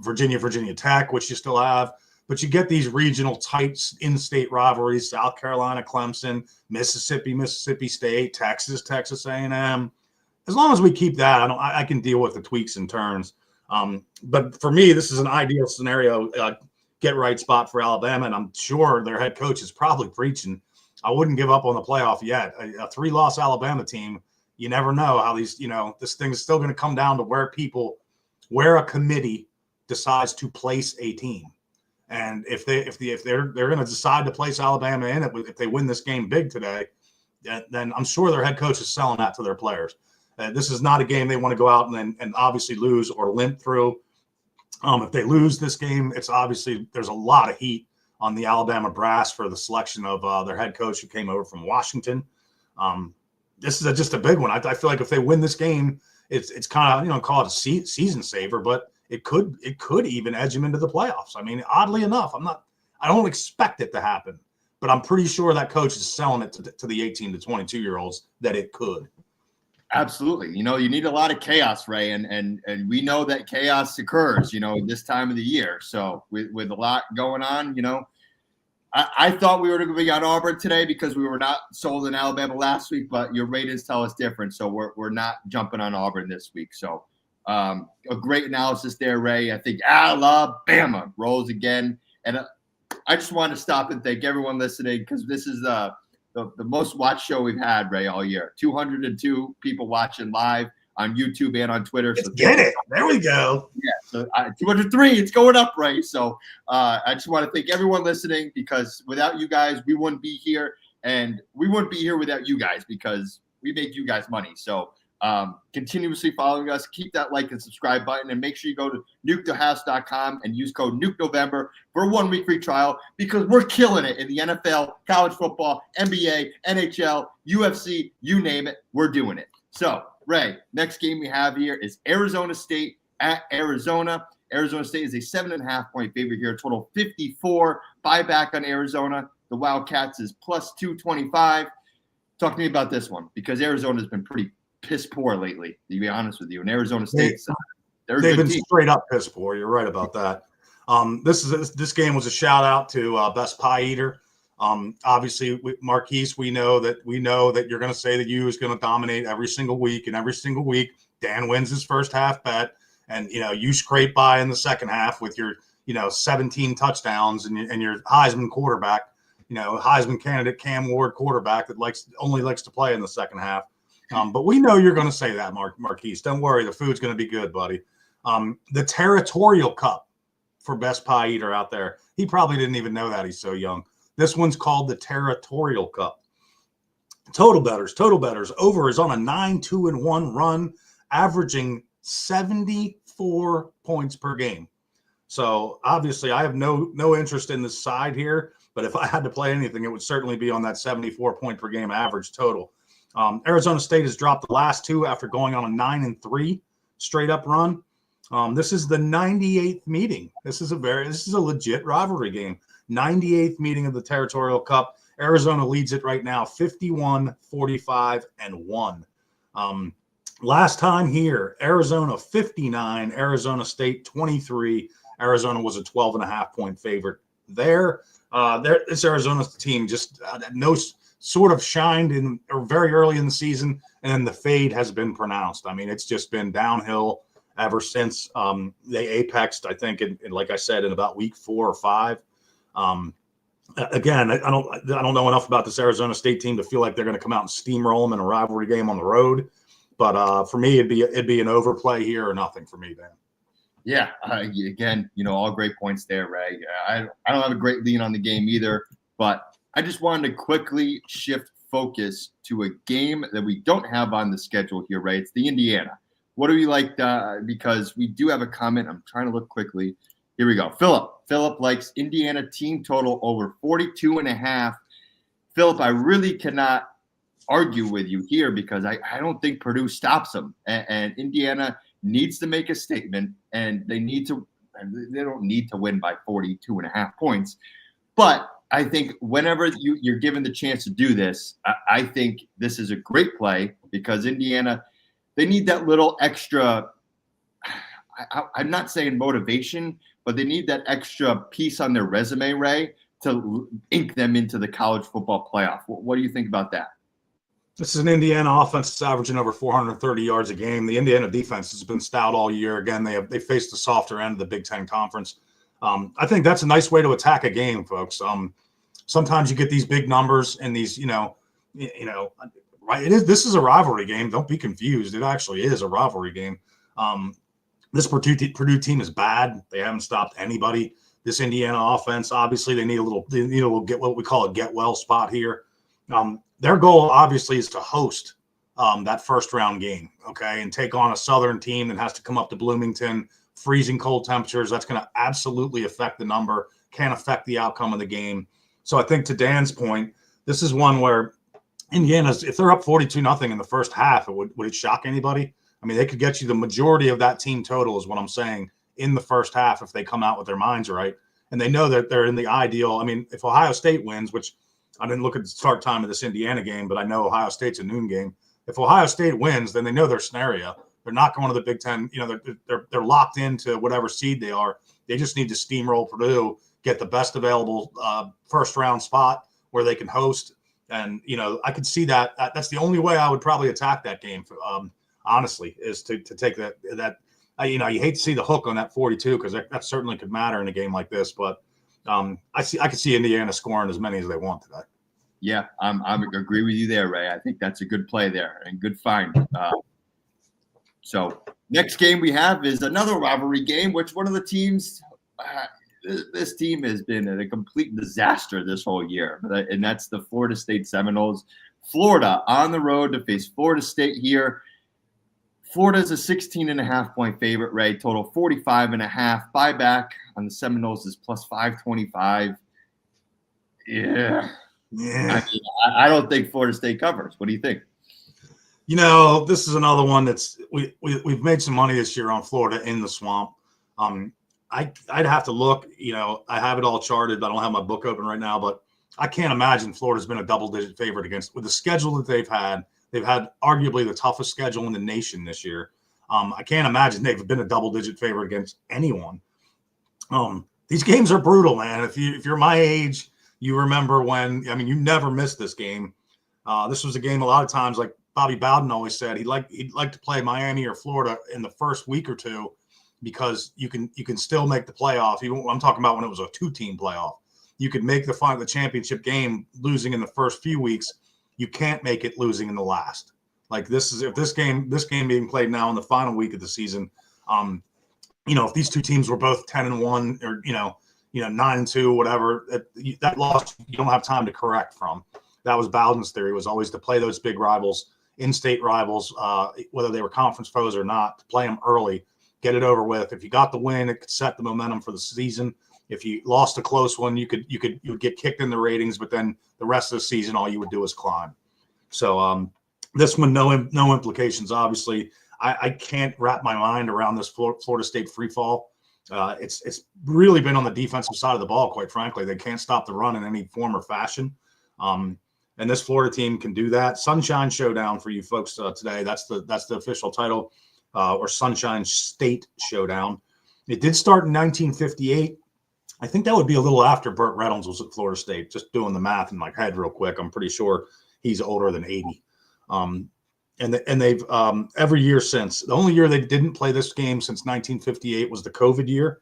Virginia Tech, which you still have, but you get these regional tight in-state rivalries: South Carolina, Clemson, Mississippi State, Texas A&M. As long as we keep that, I can deal with the tweaks and turns. But for me, this is an ideal scenario, get right spot for Alabama, and I'm sure their head coach is probably preaching. I wouldn't give up on the playoff yet. A 3-loss Alabama team, you never know how these, this thing is still going to come down to where a committee decides to place a team. And if they're going to decide to place Alabama in it, if they win this game big today, then I'm sure their head coach is selling that to their players. This is not a game they want to go out and obviously lose or limp through. If they lose this game, it's obviously there's a lot of heat on the Alabama brass for the selection of their head coach who came over from Washington. This is just a big one. I feel like if they win this game, it's kind of call it a season saver, but it could even edge them into the playoffs. I mean, oddly enough, I don't expect it to happen, but I'm pretty sure that coach is selling it to the 18 to 22 year olds that it could. Absolutely. You need a lot of chaos, Ray, and we know that chaos occurs, this time of the year. So with a lot going on, I thought we were going to be on Auburn today because we were not sold in Alabama last week, but your ratings tell us different. So we're not jumping on Auburn this week. So a great analysis there, Ray. I think Alabama rolls again. And I just want to stop and thank everyone listening because this is the most watched show we've had, Ray, all year. 202 people watching live on YouTube and on Twitter. Let's get it. There we go. Yeah, so 203, it's going up, Ray. So I just want to thank everyone listening because without you guys, we wouldn't be here. And we wouldn't be here without you guys because we make you guys money. So continuously following us, keep that like and subscribe button, and make sure you go to nukethehouse.com and use code NUKENOVEMBER for a 1-week free trial because we're killing it in the NFL, college football, NBA, NHL, UFC, you name it, we're doing it. So, Ray, next game we have here is Arizona State at Arizona. Arizona State is a 7.5-point favorite here, total 54. Buyback on Arizona. The Wildcats is plus 225. Talk to me about this one because Arizona's been pretty piss poor lately, to be honest with you. And Arizona State's they've been straight up piss poor. You're right about that. This game was a shout out to Best Pie Eater. Obviously, Marquise, we know that you're going to say that U is going to dominate every single week, and every single week Dan wins his first half bet, and you scrape by in the second half with your 17 touchdowns and your Heisman quarterback, Heisman candidate Cam Ward quarterback that only likes to play in the second half. But we know you're going to say that, Marquise. Don't worry, the food's going to be good, buddy. The Territorial Cup for Best Pie Eater out there. He probably didn't even know that. He's so young. This one's called the Territorial Cup. Total bettors. Over is on a 9-2-1 run, averaging 74 points per game. So obviously, I have no interest in this side here. But if I had to play anything, it would certainly be on that 74 point per game average total. Arizona State has dropped the last two after going on a 9-3 straight up run. This is the 98th meeting. This is a legit rivalry game. 98th meeting of the Territorial Cup. Arizona leads it right now, 51-45-1. Last time here, Arizona 59, Arizona State 23. Arizona was a 12.5-point favorite. This Arizona team just sort of shined in very early in the season, and then the fade has been pronounced. I mean, it's just been downhill ever since they apexed, I think, like I said, in about week 4 or 5. Again, I don't know enough about this Arizona State team to feel like they're going to come out and steamroll them in a rivalry game on the road. But for me, it'd be an overplay here or nothing for me, Dan. Yeah, again, all great points there, Ray. I don't have a great lean on the game either, but I just wanted to quickly shift focus to a game that we don't have on the schedule here, Ray. It's the Indiana. What do we like? Because we do have a comment. I'm trying to look quickly. Here we go. Philip likes Indiana team total over 42.5. Philip, I really cannot argue with you here because I don't think Purdue stops them. And Indiana needs to make a statement, and they don't need to win by 42.5 points. But I think whenever you're given the chance to do this, I think this is a great play because Indiana, they need that little extra, I'm not saying motivation, but they need that extra piece on their resume, Ray, to ink them into the college football playoff. What do you think about that? This is an Indiana offense that's averaging over 430 yards a game. The Indiana defense has been stout all year. Again, they faced the softer end of the Big Ten Conference. I think that's a nice way to attack a game, folks. Sometimes you get these big numbers and these, right? This is a rivalry game. Don't be confused. It actually is a rivalry game. This Purdue team is bad. They haven't stopped anybody. This Indiana offense, obviously, they need a little get what we call a get well spot here. Their goal, obviously, is to host that first round game, okay, and take on a Southern team that has to come up to Bloomington, freezing cold temperatures. That's going to absolutely affect the number, can affect the outcome of the game. So I think to Dan's point, this is one where Indiana's, if they're up 42-0 in the first half, would it shock anybody? I mean, they could get you the majority of that team total is what I'm saying in the first half if they come out with their minds right. And they know that they're in the ideal. I mean, if Ohio State wins, which I didn't look at the start time of this Indiana game, but I know Ohio State's a noon game. If Ohio State wins, then they know their scenario. They're not going to the Big Ten. They're locked into whatever seed they are. They just need to steamroll Purdue, get the best available first round spot where they can host. And, I could see that. That's the only way I would probably attack that game, honestly, is to take that. You hate to see the hook on that 42 because that certainly could matter in a game like this. But I could see Indiana scoring as many as they want today. Yeah, I agree with you there, Ray. I think that's a good play there and good find. So next game we have is another rivalry game, which one of the teams this team has been a complete disaster this whole year, and that's the Florida State Seminoles. Florida on the road to face Florida State here. Florida is a 16.5-point favorite, Ray. Total 45.5. Buyback on the Seminoles is plus 525. Yeah. I don't think Florida State covers. What do you think? This is another one that's we've made some money this year on Florida in the swamp. I'd have to look. I have it all charted. I don't have my book open right now, but I can't imagine Florida's been a double-digit favorite with the schedule that they've had. They've had arguably the toughest schedule in the nation this year. I can't imagine they've been a double-digit favorite against anyone. These games are brutal, man. If you're my age, you remember you never missed this game. This was a game a lot of times, like Bobby Bowden always said, he'd like to play Miami or Florida in the first week or two because you can still make the playoff. I'm talking about when it was a 2-team playoff. You could make the championship game losing in the first few weeks. You can't make it losing in the last. Like if this game being played now in the final week of the season, if these two teams were both 10-1 or 9-2, whatever, that loss you don't have time to correct from. That was Bowden's theory, was always to play those big rivals, in-state rivals, whether they were conference foes or not, to play them early, get it over with. If you got the win, it could set the momentum for the season. If you lost a close one, you would get kicked in the ratings, but then the rest of the season, all you would do is climb. So this one, no implications, obviously. I can't wrap my mind around this Florida State free fall. It's really been on the defensive side of the ball, quite frankly. They can't stop the run in any form or fashion. And this Florida team can do that. Sunshine Showdown for you folks today. That's the official title, or Sunshine State Showdown. It did start in 1958. I think that would be a little after Burt Reynolds was at Florida State. Just doing the math in my head real quick, I'm pretty sure he's older than 80. And they've every year since. The only year they didn't play this game since 1958 was the COVID year.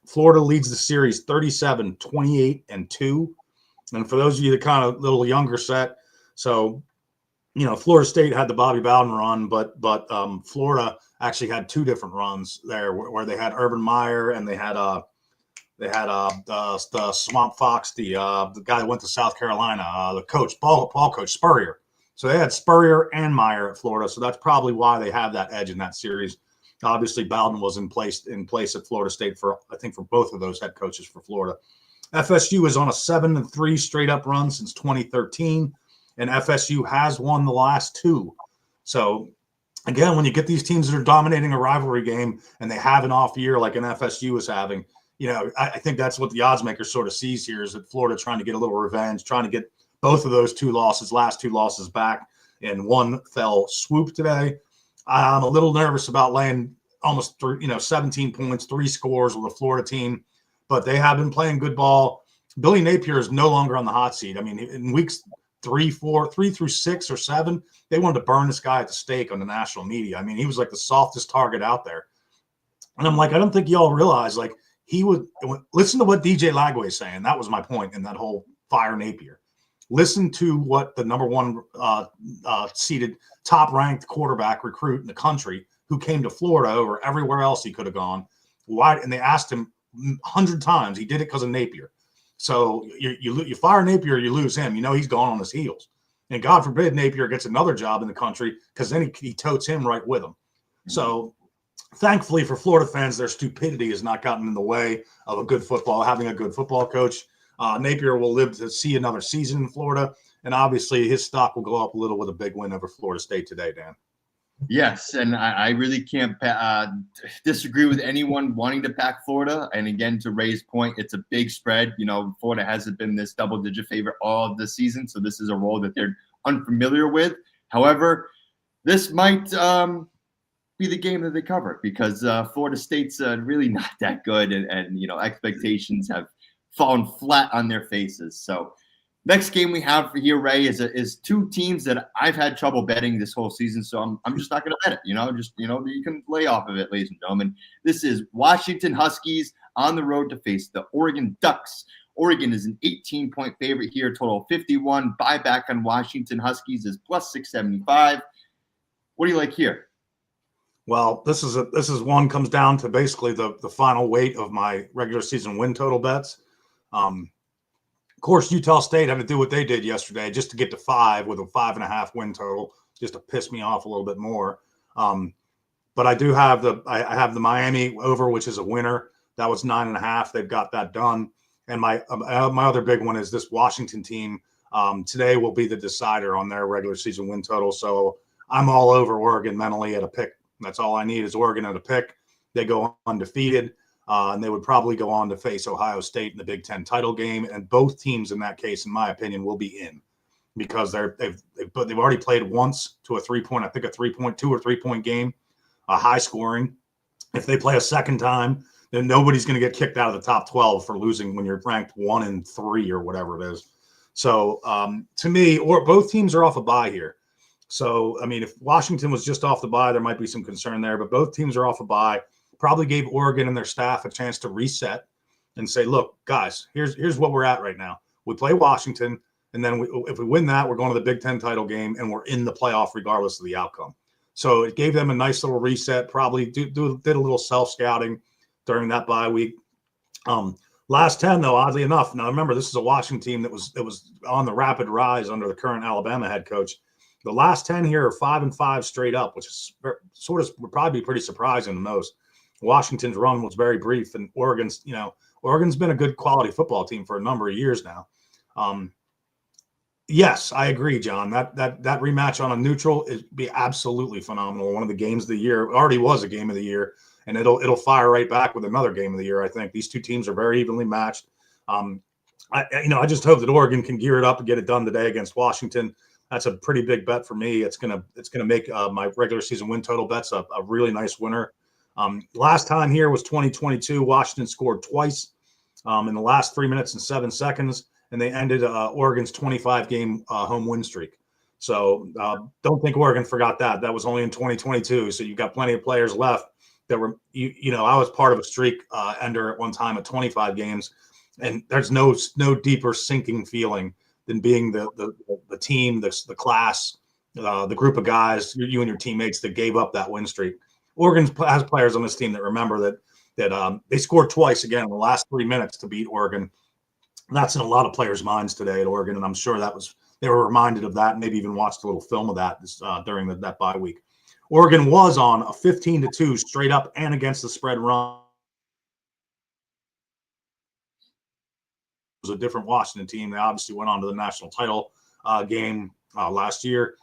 Florida leads the series 37-28-2. And for those of you that kind of little younger set, so Florida State had the Bobby Bowden run, but Florida actually had two different runs there where they had Urban Meyer and they had the Swamp Fox, the guy that went to South Carolina, the coach, ball coach Spurrier. So they had Spurrier and Meyer at Florida. So that's probably why they have that edge in that series. Obviously, Bowden was in place at Florida State for both of those head coaches for Florida. FSU is on a 7-3 straight up run since 2013, and FSU has won the last two. So again, when you get these teams that are dominating a rivalry game and they have an off year like an FSU is having, I think that's what the odds maker sort of sees here, is that Florida trying to get a little revenge, trying to get both of those last two losses back in one fell swoop today. I'm a little nervous about laying almost 17 points, 3 scores with a Florida team, but they have been playing good ball. Billy Napier is no longer on the hot seat. I mean, in weeks 3 through 6 or 7, they wanted to burn this guy at the stake on the national media. I mean, he was like the softest target out there. And I'm like, I don't think y'all realize, like, he would listen to what DJ Lagway is saying. That was my point in that whole fire Napier. Listen to what the number one seeded, top-ranked quarterback recruit in the country who came to Florida over everywhere else he could have gone. Why? And they asked him 100 times. He did it because of Napier. So you fire Napier, you lose him. He's gone on his heels. And God forbid Napier gets another job in the country, because then he totes him right with him. Mm-hmm. So thankfully for Florida fans, their stupidity has not gotten in the way of having a good football coach. Napier will live to see another season in Florida, and obviously his stock will go up a little with a big win over Florida State today, Dan. Yes, and I really can't disagree with anyone wanting to pack Florida. And again, to Ray's point, it's a big spread. Florida hasn't been this double-digit favorite all of the season, so this is a role that they're unfamiliar with. However, this might be the game that they cover, because Florida State's really not that good, and expectations have fallen flat on their faces. So next game we have here, Ray, is two teams that I've had trouble betting this whole season. So I'm just not going to bet it. You can lay off of it, ladies and gentlemen. This is Washington Huskies on the road to face the Oregon Ducks. Oregon is an 18-point favorite here, total 51. Buyback on Washington Huskies is plus 675. What do you like here? Well, this is one comes down to basically the final weight of my regular season win total bets. Of course, Utah State had to do what they did yesterday just to get to 5 with a 5.5 win total, just to piss me off a little bit more. But I do have I have the Miami over, which is a winner. That was 9.5. They've got that done. And my other big one is this Washington team. Today will be the decider on their regular season win total. So I'm all over Oregon mentally at a pick. That's all I need is Oregon at a pick. They go undefeated, and they would probably go on to face Ohio State in the Big Ten title game. And both teams in that case, in my opinion, will be in because they've already played once to a 3-point, I think a 3.2 or 3-point game, a high scoring. If they play a second time, then nobody's going to get kicked out of the top 12 for losing when you're ranked 1 and 3 or whatever it is. So to me, or both teams are off a bye here. So, I mean, if Washington was just off the bye, there might be some concern there, but both teams are off a bye. Probably gave Oregon and their staff a chance to reset and say, look, guys, here's what we're at right now. We play Washington, and then if we win that, we're going to the Big Ten title game, and we're in the playoff regardless of the outcome. So it gave them a nice little reset, probably did a little self-scouting during that bye week. Last 10, though, oddly enough, now remember, this is a Washington team that was on the rapid rise under the current Alabama head coach. The last 10 here are 5-5 straight up, which is would probably be pretty surprising to most. Washington's run was very brief, and Oregon's been a good quality football team for a number of years now. Yes, I agree, John. That rematch on a neutral is be absolutely phenomenal. One of the games of the year, already was a game of the year, and it'll fire right back with another game of the year. I think these two teams are very evenly matched. I just hope that Oregon can gear it up and get it done today against Washington. That's a pretty big bet for me. It's gonna make my regular season win total bets a really nice winner. Last time here was 2022. Washington scored twice in the last 3 minutes and 7 seconds, and they ended Oregon's 25-game home win streak. So don't think Oregon forgot that. That was only in 2022. So you've got plenty of players left that were, I was part of a streak ender at one time at 25 games, and there's no deeper sinking feeling than being the team, the class, the group of guys, you and your teammates that gave up that win streak. Oregon has players on this team that remember that they scored twice again in the last 3 minutes to beat Oregon. That's in a lot of players' minds today at Oregon, and I'm sure they were reminded of that, and maybe even watched a little film of that during that bye week. Oregon was on a 15-2 straight up and against the spread run. A different Washington team. They obviously went on to the national title game last year.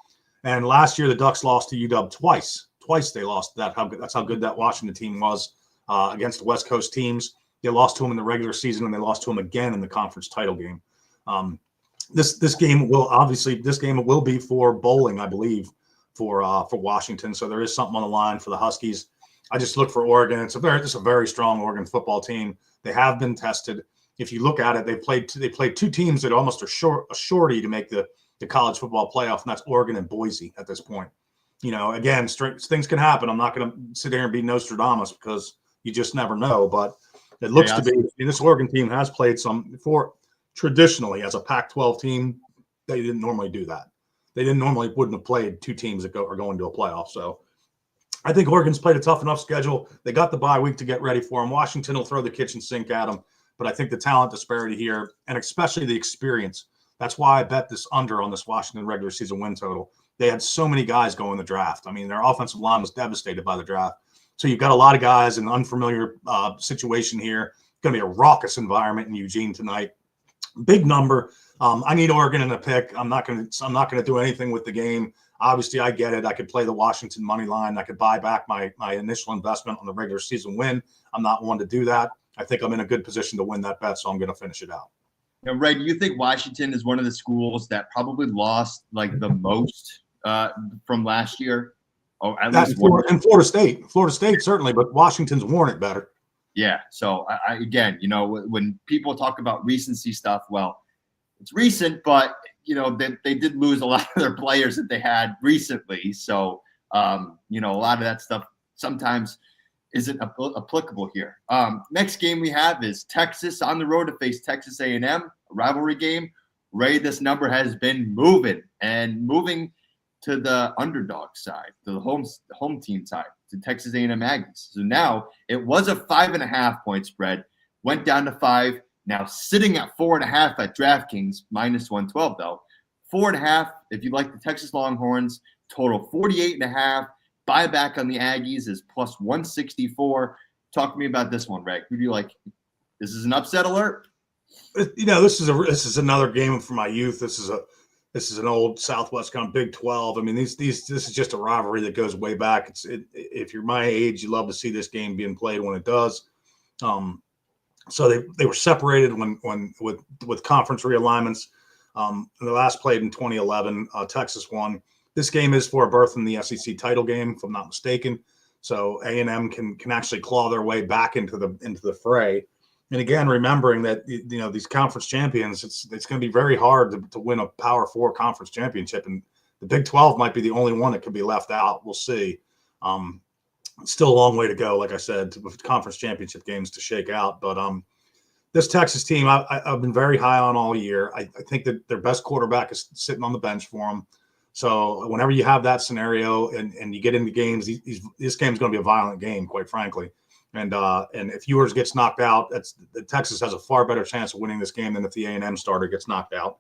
And last year, the Ducks lost to UW twice. Twice they lost. That's how good that Washington team was against the West Coast teams. They lost to them in the regular season, and they lost to them again in the conference title game. This game will be for bowling, I believe, for Washington. So there is something on the line for the Huskies. I just look for Oregon. It's a very strong Oregon football team. They have been tested. If you look at it, they played two teams that almost are a shorty to make the college football playoff, and that's Oregon and Boise at this point. Again, things can happen. I'm not going to sit here and be Nostradamus because you just never know. But it looks to be this Oregon team has played some before. Traditionally, as a Pac-12 team, they didn't normally do that. They wouldn't have played two teams that are going to a playoff. So I think Oregon's played a tough enough schedule. They got the bye week to get ready for them. Washington will throw the kitchen sink at them. But I think the talent disparity here, and especially the experience, that's why I bet this under on this Washington regular season win total. They had so many guys go in the draft. I mean, their offensive line was devastated by the draft. So you've got a lot of guys in an unfamiliar situation here. It's going to be a raucous environment in Eugene tonight. Big number. I need Oregon in a pick. I'm not going to do anything with the game. Obviously, I get it. I could play the Washington money line. I could buy back my initial investment on the regular season win. I'm not one to do that. I think I'm in a good position to win that bet, so I'm going to finish it out. Now, Ray, do you think Washington is one of the schools that probably lost like the most from last year? Oh, at least and Florida State certainly, but Washington's worn it better. Yeah. So I again, when people talk about recency stuff, well, it's recent, but they did lose a lot of their players that they had recently. So a lot of that stuff sometimes isn't applicable here. Next game we have is Texas on the road to face Texas A&M, a rivalry game. Ray, this number has been moving to the underdog side, to the home team side, to Texas A&M Aggies. So now it was a 5.5 point spread, went down to 5. Now sitting at 4.5 at DraftKings, minus 112 though. 4.5 if you like the Texas Longhorns. Total 48.5. Buyback on the Aggies is plus 164. Talk to me about this one, Ray. Who do you like? This is an upset alert. This is another game from my youth. This is an old Southwest kind of Big 12. I mean, this is just a rivalry that goes way back. If you're my age, you love to see this game being played when it does. So they were separated with conference realignments. The last played in 2011. Texas won. This game is for a berth in the SEC title game, if I'm not mistaken. So A&M can actually claw their way back into the fray. And again, remembering that these conference champions, it's going to be very hard to win a Power 4 conference championship, and the Big 12 might be the only one that could be left out. We'll see. Still a long way to go, like I said, with conference championship games to shake out. But this Texas team, I've been very high on all year. I think that their best quarterback is sitting on the bench for them. So whenever you have that scenario and you get into games, this game's going to be a violent game, quite frankly. And if Ewers gets knocked out, Texas has a far better chance of winning this game than if the A&M starter gets knocked out.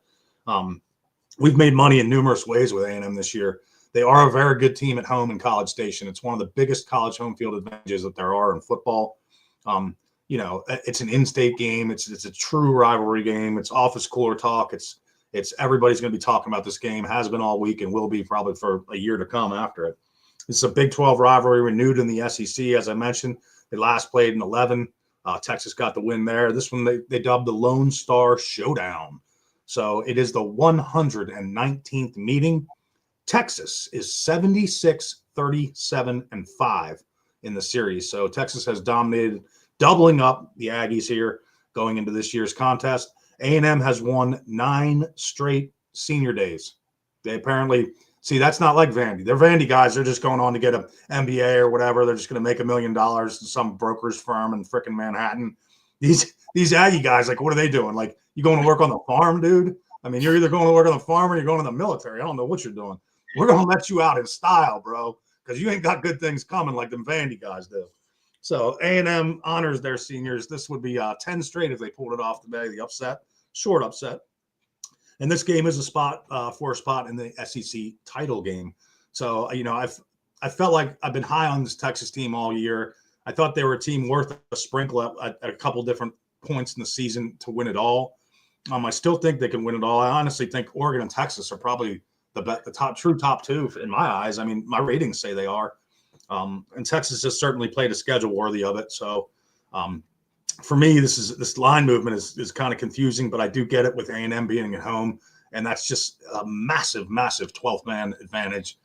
We've made money in numerous ways with A&M this year. They are a very good team at home in College Station. It's one of the biggest college home field advantages that there are in football. It's an in-state game. It's a true rivalry game. It's office cooler talk. It's everybody's going to be talking about this game, has been all week and will be probably for a year to come after it. It's a Big 12 rivalry renewed in the SEC, as I mentioned. They last played in 11. Texas got the win there. This one they dubbed the Lone Star Showdown. So it is the 119th meeting. Texas is 76-37-5 in the series. So Texas has dominated, doubling up the Aggies here going into this year's contest. A&M has won 9 straight senior days. They apparently – see, that's not like Vandy. They're Vandy guys. They're just going on to get an MBA or whatever. They're just going to make $1 million to some broker's firm in frickin' Manhattan. These Aggie guys, like, what are they doing? Like, you going to work on the farm, dude? I mean, you're either going to work on the farm or you're going to the military. I don't know what you're doing. We're going to let you out in style, bro, because you ain't got good things coming like them Vandy guys do. So A&M honors their seniors. This would be 10 straight if they pulled it off today, the upset, short upset. And this game is a spot for a spot in the SEC title game. So, I felt like I've been high on this Texas team all year. I thought they were a team worth a sprinkle at a couple different points in the season to win it all. I still think they can win it all. I honestly think Oregon and Texas are probably the top two in my eyes. I mean, my ratings say they are. And Texas has certainly played a schedule worthy of it. So, for me, this line movement is kind of confusing, but I do get it with A&M being at home, and that's just a massive 12th man advantage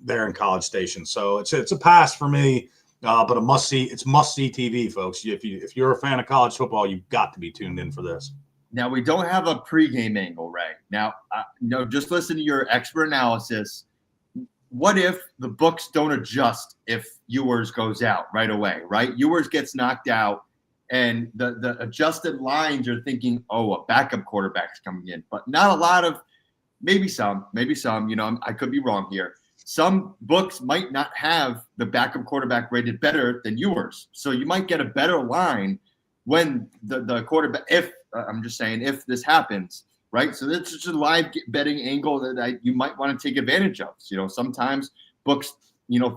there in College Station. So it's a pass for me, but a must see. It's must see TV, folks. If you're a fan of college football, you've got to be tuned in for this. Now we don't have a pregame angle, Ray. Now, just listen to your expert analysis. What if the books don't adjust if Ewers goes out right away? Right, Ewers gets knocked out. And the adjusted lines are thinking, a backup quarterback's coming in, but not a lot of, maybe some, I could be wrong here. Some books might not have the backup quarterback rated better than yours. So you might get a better line when the quarterback, if this happens, right? So that's just a live betting angle that you might want to take advantage of. Sometimes books,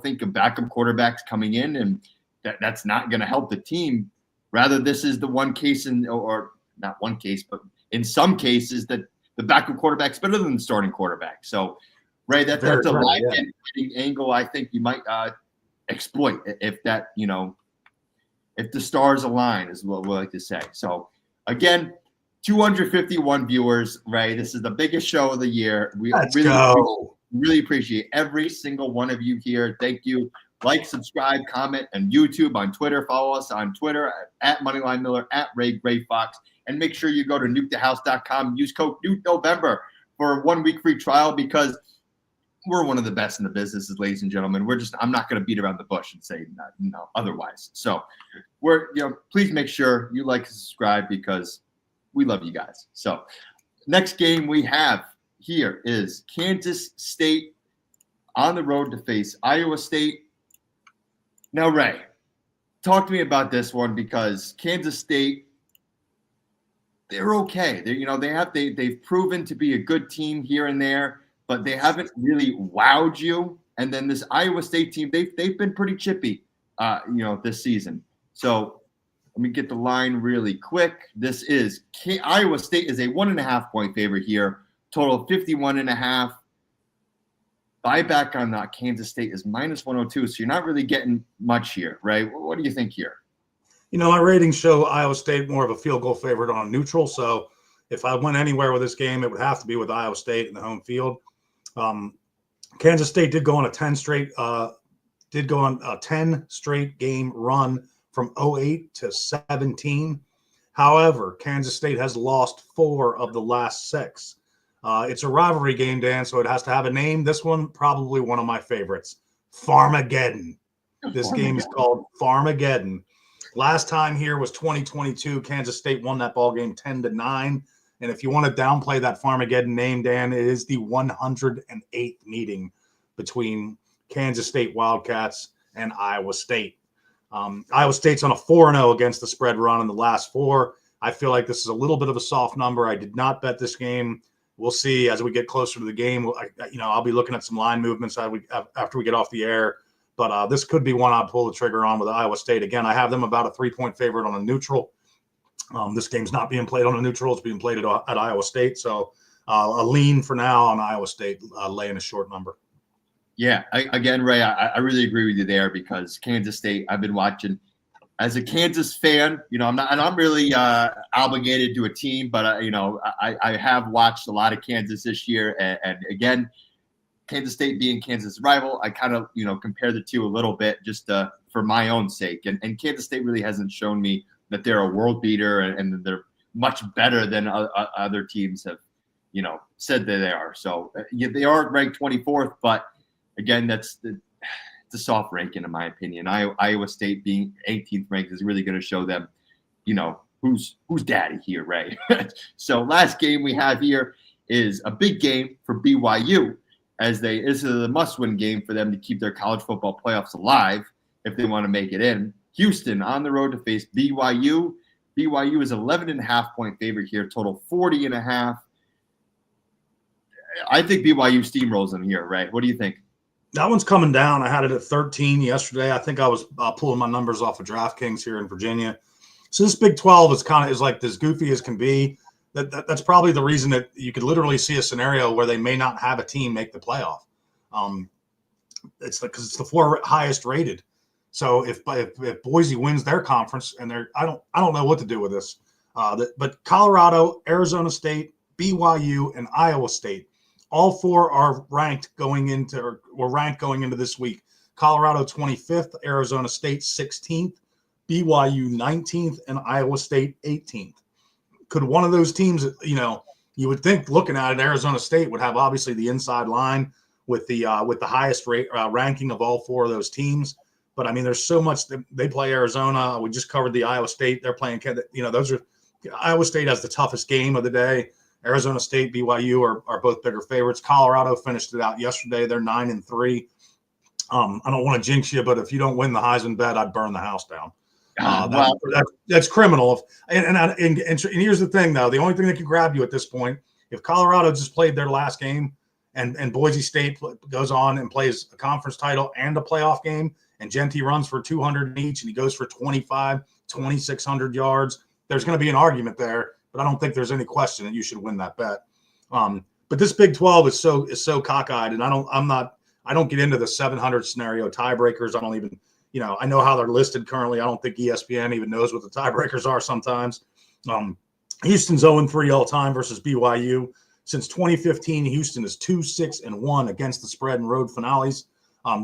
think of backup quarterbacks coming in, and that's not going to help the team. Rather, this is the one case or not one case, but in some cases that the backup quarterback's better than the starting quarterback. So, Ray, that's a live betting angle I think you might exploit if that, if the stars align, is what we like to say. So, again, 251 viewers, Ray. This is the biggest show of the year. We really appreciate every single one of you here. Thank you. Like, subscribe, comment on YouTube, on Twitter. Follow us on Twitter at Moneyline Miller, at Ray Greyfox. And make sure you go to nukethehouse.com. Use code NUKENOVEMBER for a 1-week free trial, because we're one of the best in the business, ladies and gentlemen. I'm not going to beat around the bush and say otherwise. So please make sure you like and subscribe, because we love you guys. So next game we have here is Kansas State on the road to face Iowa State. Now, Ray, talk to me about this one, because Kansas State, they're okay. They've proven to be a good team here and there, but they haven't really wowed you. And then this Iowa State team, they've been pretty chippy, this season. So let me get the line really quick. This is Iowa State is a 1.5-point favorite here. Total 51.5. Buyback on Kansas State is -102. So you're not really getting much here, right? What do you think here? My ratings show Iowa State more of a field goal favorite on neutral. So if I went anywhere with this game, it would have to be with Iowa State in the home field. Kansas State did go on a 10 straight game run from 08 to 17. However, Kansas State has lost 4 of the last 6. It's a rivalry game, Dan, so it has to have a name. This one, probably one of my favorites, Farmageddon. This game is called Farmageddon. Last time here was 2022. Kansas State won that ball game 10-9. And if you want to downplay that Farmageddon name, Dan, it is the 108th meeting between Kansas State Wildcats and Iowa State. Iowa State's on a 4-0 against the spread run in the last 4. I feel like this is a little bit of a soft number. I did not bet this game. We'll see as we get closer to the game. I'll be looking at some line movements after we get off the air. But this could be one I'd pull the trigger on with Iowa State. Again, I have them about a 3-point favorite on a neutral. This game's not being played on a neutral. It's being played at Iowa State. So a lean for now on Iowa State, laying a short number. Yeah, Ray, I really agree with you there, because Kansas State, I've been watching as a Kansas fan. I'm not really obligated to a team, but I have watched a lot of Kansas this year, and again, Kansas State being Kansas' rival, I kind of compare the two a little bit just for my own sake, and Kansas State really hasn't shown me that they're a world beater and they're much better than other teams have said that they are. So they are ranked 24th, but again, it's a soft ranking in my opinion. Iowa State being 18th ranked is really going to show them, who's daddy here, Ray. So last game we have here is a big game for BYU, as this is a must-win game for them to keep their college football playoffs alive if they want to make it in. Houston on the road to face BYU. BYU is 11.5-point favorite here, total 40.5. I think BYU steamrolls them here, Ray. What do you think? That one's coming down. I had it at 13 yesterday. I think I was pulling my numbers off of DraftKings here in Virginia. So this Big 12 is like as goofy as can be. That's probably the reason that you could literally see a scenario where they may not have a team make the playoff. It's because it's the 4 highest rated. So if Boise wins their conference, and I don't know what to do with this. But Colorado, Arizona State, BYU, and Iowa State, all 4 are ranked going into this week. Colorado 25th, Arizona State 16th, BYU 19th, and Iowa State 18th. Could one of those teams, you would think, looking at it, Arizona State would have obviously the inside line with the highest ranking of all 4 of those teams. But I mean, there's so much that they play Arizona. We just covered the Iowa State. They're playing, those are Iowa State has the toughest game of the day. Arizona State, BYU are both bigger favorites. Colorado finished it out yesterday. They're 9-3. I don't want to jinx you, but if you don't win the Heisman bet, I'd burn the house down. That's criminal. And here's the thing, though. The only thing that can grab you at this point, if Colorado just played their last game and Boise State goes on and plays a conference title and a playoff game, and Genty runs for 200 each and he goes for 2,600 yards, there's going to be an argument there, but I don't think there's any question that you should win that bet. But this Big 12 is so cockeyed, and I don't get into the 700 scenario tiebreakers. I don't even, I know how they're listed currently. I don't think ESPN even knows what the tiebreakers are sometimes. Houston's 0-3 all time versus BYU. Since 2015, Houston is 2-6-1 against the spread in road finales.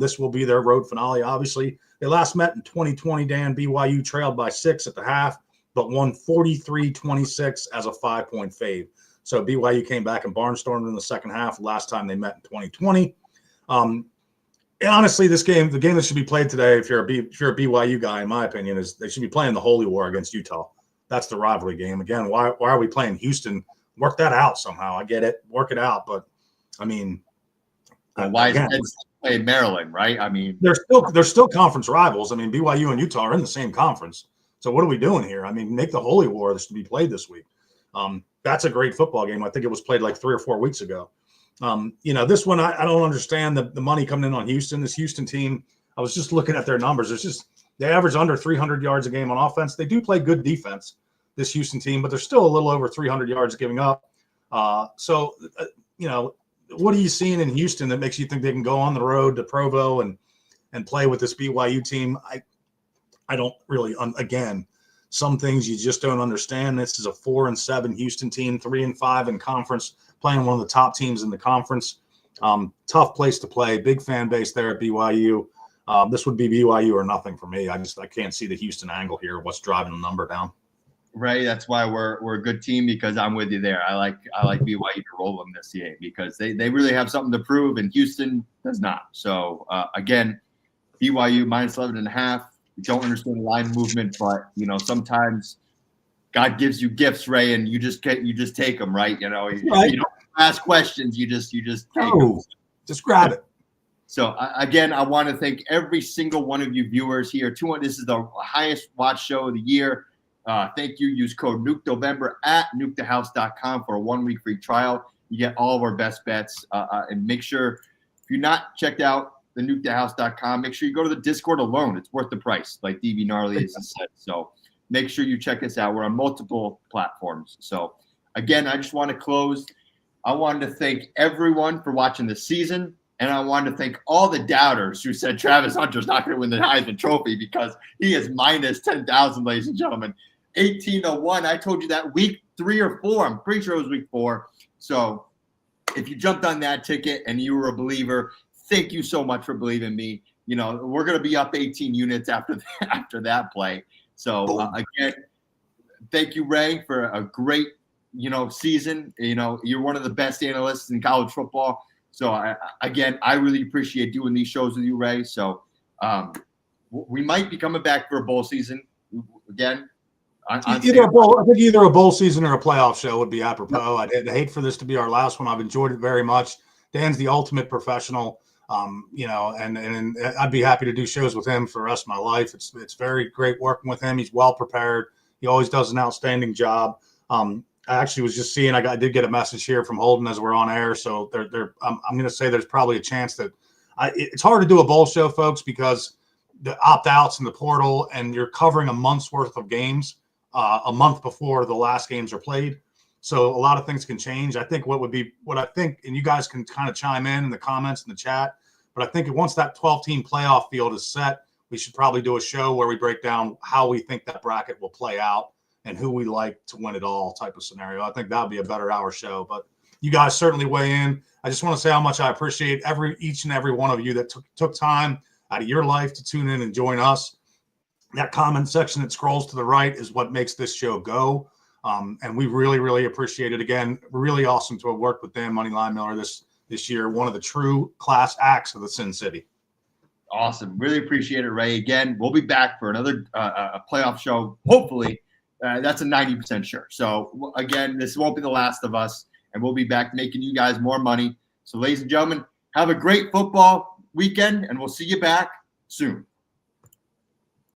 This will be their road finale, obviously. They last met in 2020, Dan. BYU trailed by 6 at the half, but won 43-26 as a 5-point fave. So BYU came back and barnstormed in the second half last time they met in 2020. Honestly, the game that should be played today, if you're a BYU guy, in my opinion, is they should be playing the Holy War against Utah. That's the rivalry game. Again, why are we playing Houston? Work that out somehow. I get it. Work it out. But, I mean, why is it playing Maryland, right? I mean, they're still conference rivals. I mean, BYU and Utah are in the same conference. So what are we doing here? I mean, make the Holy War this to be played this week. That's a great football game. I think it was played like 3 or 4 weeks ago. This one, I don't understand the money coming in on Houston. This Houston team, I was just looking at their numbers. It's just they average under 300 yards a game on offense. They do play good defense, this Houston team, but they're still a little over 300 yards giving up. What are you seeing in Houston that makes you think they can go on the road to Provo and play with this BYU team? I don't really, again, some things you just don't understand. This is a 4-7 Houston team, 3-5 in conference, playing one of the top teams in the conference. Tough place to play, big fan base there at BYU. This would be BYU or nothing for me. I can't see the Houston angle here. What's driving the number down? Right. That's why we're a good team, because I'm with you there. I like BYU to roll them this year because they really have something to prove and Houston does not. So again, BYU -11.5. We don't understand the line movement, but sometimes God gives you gifts, Ray, and you just take them, right? You don't ask questions. You just take them. Just grab it. So again, I want to thank every single one of you viewers here. This is the highest watch show of the year. Thank you. Use code NukeNovember at nukethehouse.com for a 1-week free trial. You get all of our best bets. And make sure, if you're not checked out the nukethehouse.com, make sure you go to the Discord alone. It's worth the price, like DB Gnarly has said. So make sure you check us out. We're on multiple platforms. So again, I just want to close. I wanted to thank everyone for watching this season. And I wanted to thank all the doubters who said Travis Hunter's not going to win the Heisman Trophy because he is -10,000, ladies and gentlemen. 18-1. I told you that week 3 or 4. I'm pretty sure it was week 4. So if you jumped on that ticket and you were a believer, thank you so much for believing me. We're going to be up 18 units after that play. So again, thank you, Ray, for a great, season. You're one of the best analysts in college football. So I really appreciate doing these shows with you, Ray. So we might be coming back for a bowl season again. Either a bowl season or a playoff show would be apropos. I'd hate for this to be our last one. I've enjoyed it very much. Dan's the ultimate professional, and I'd be happy to do shows with him for the rest of my life. It's very great working with him. He's well prepared. He always does an outstanding job. I actually was just seeing, I did get a message here from Holden as we're on air. So I'm going to say there's probably a chance that it's hard to do a bowl show, folks, because the opt-outs and the portal, and you're covering a month's worth of games a month before the last games are played. So a lot of things can change. I think and you guys can kind of chime in the comments in the chat, but I think once that 12-team playoff field is set, we should probably do a show where we break down how we think that bracket will play out and who we like to win it all type of scenario. I think that would be a better hour show, but you guys certainly weigh in. I just want to say how much I appreciate each and every one of you that took time out of your life to tune in and join us. That comment section that scrolls to the right is what makes this show go. And we really, really appreciate it. Again, really awesome to have worked with Dan Moneyline Miller this year, one of the true class acts of the Sin City. Awesome. Really appreciate it, Ray. Again, we'll be back for another a playoff show, hopefully. That's a 90% sure. So, again, this won't be the last of us, and we'll be back making you guys more money. So, ladies and gentlemen, have a great football weekend, and we'll see you back soon.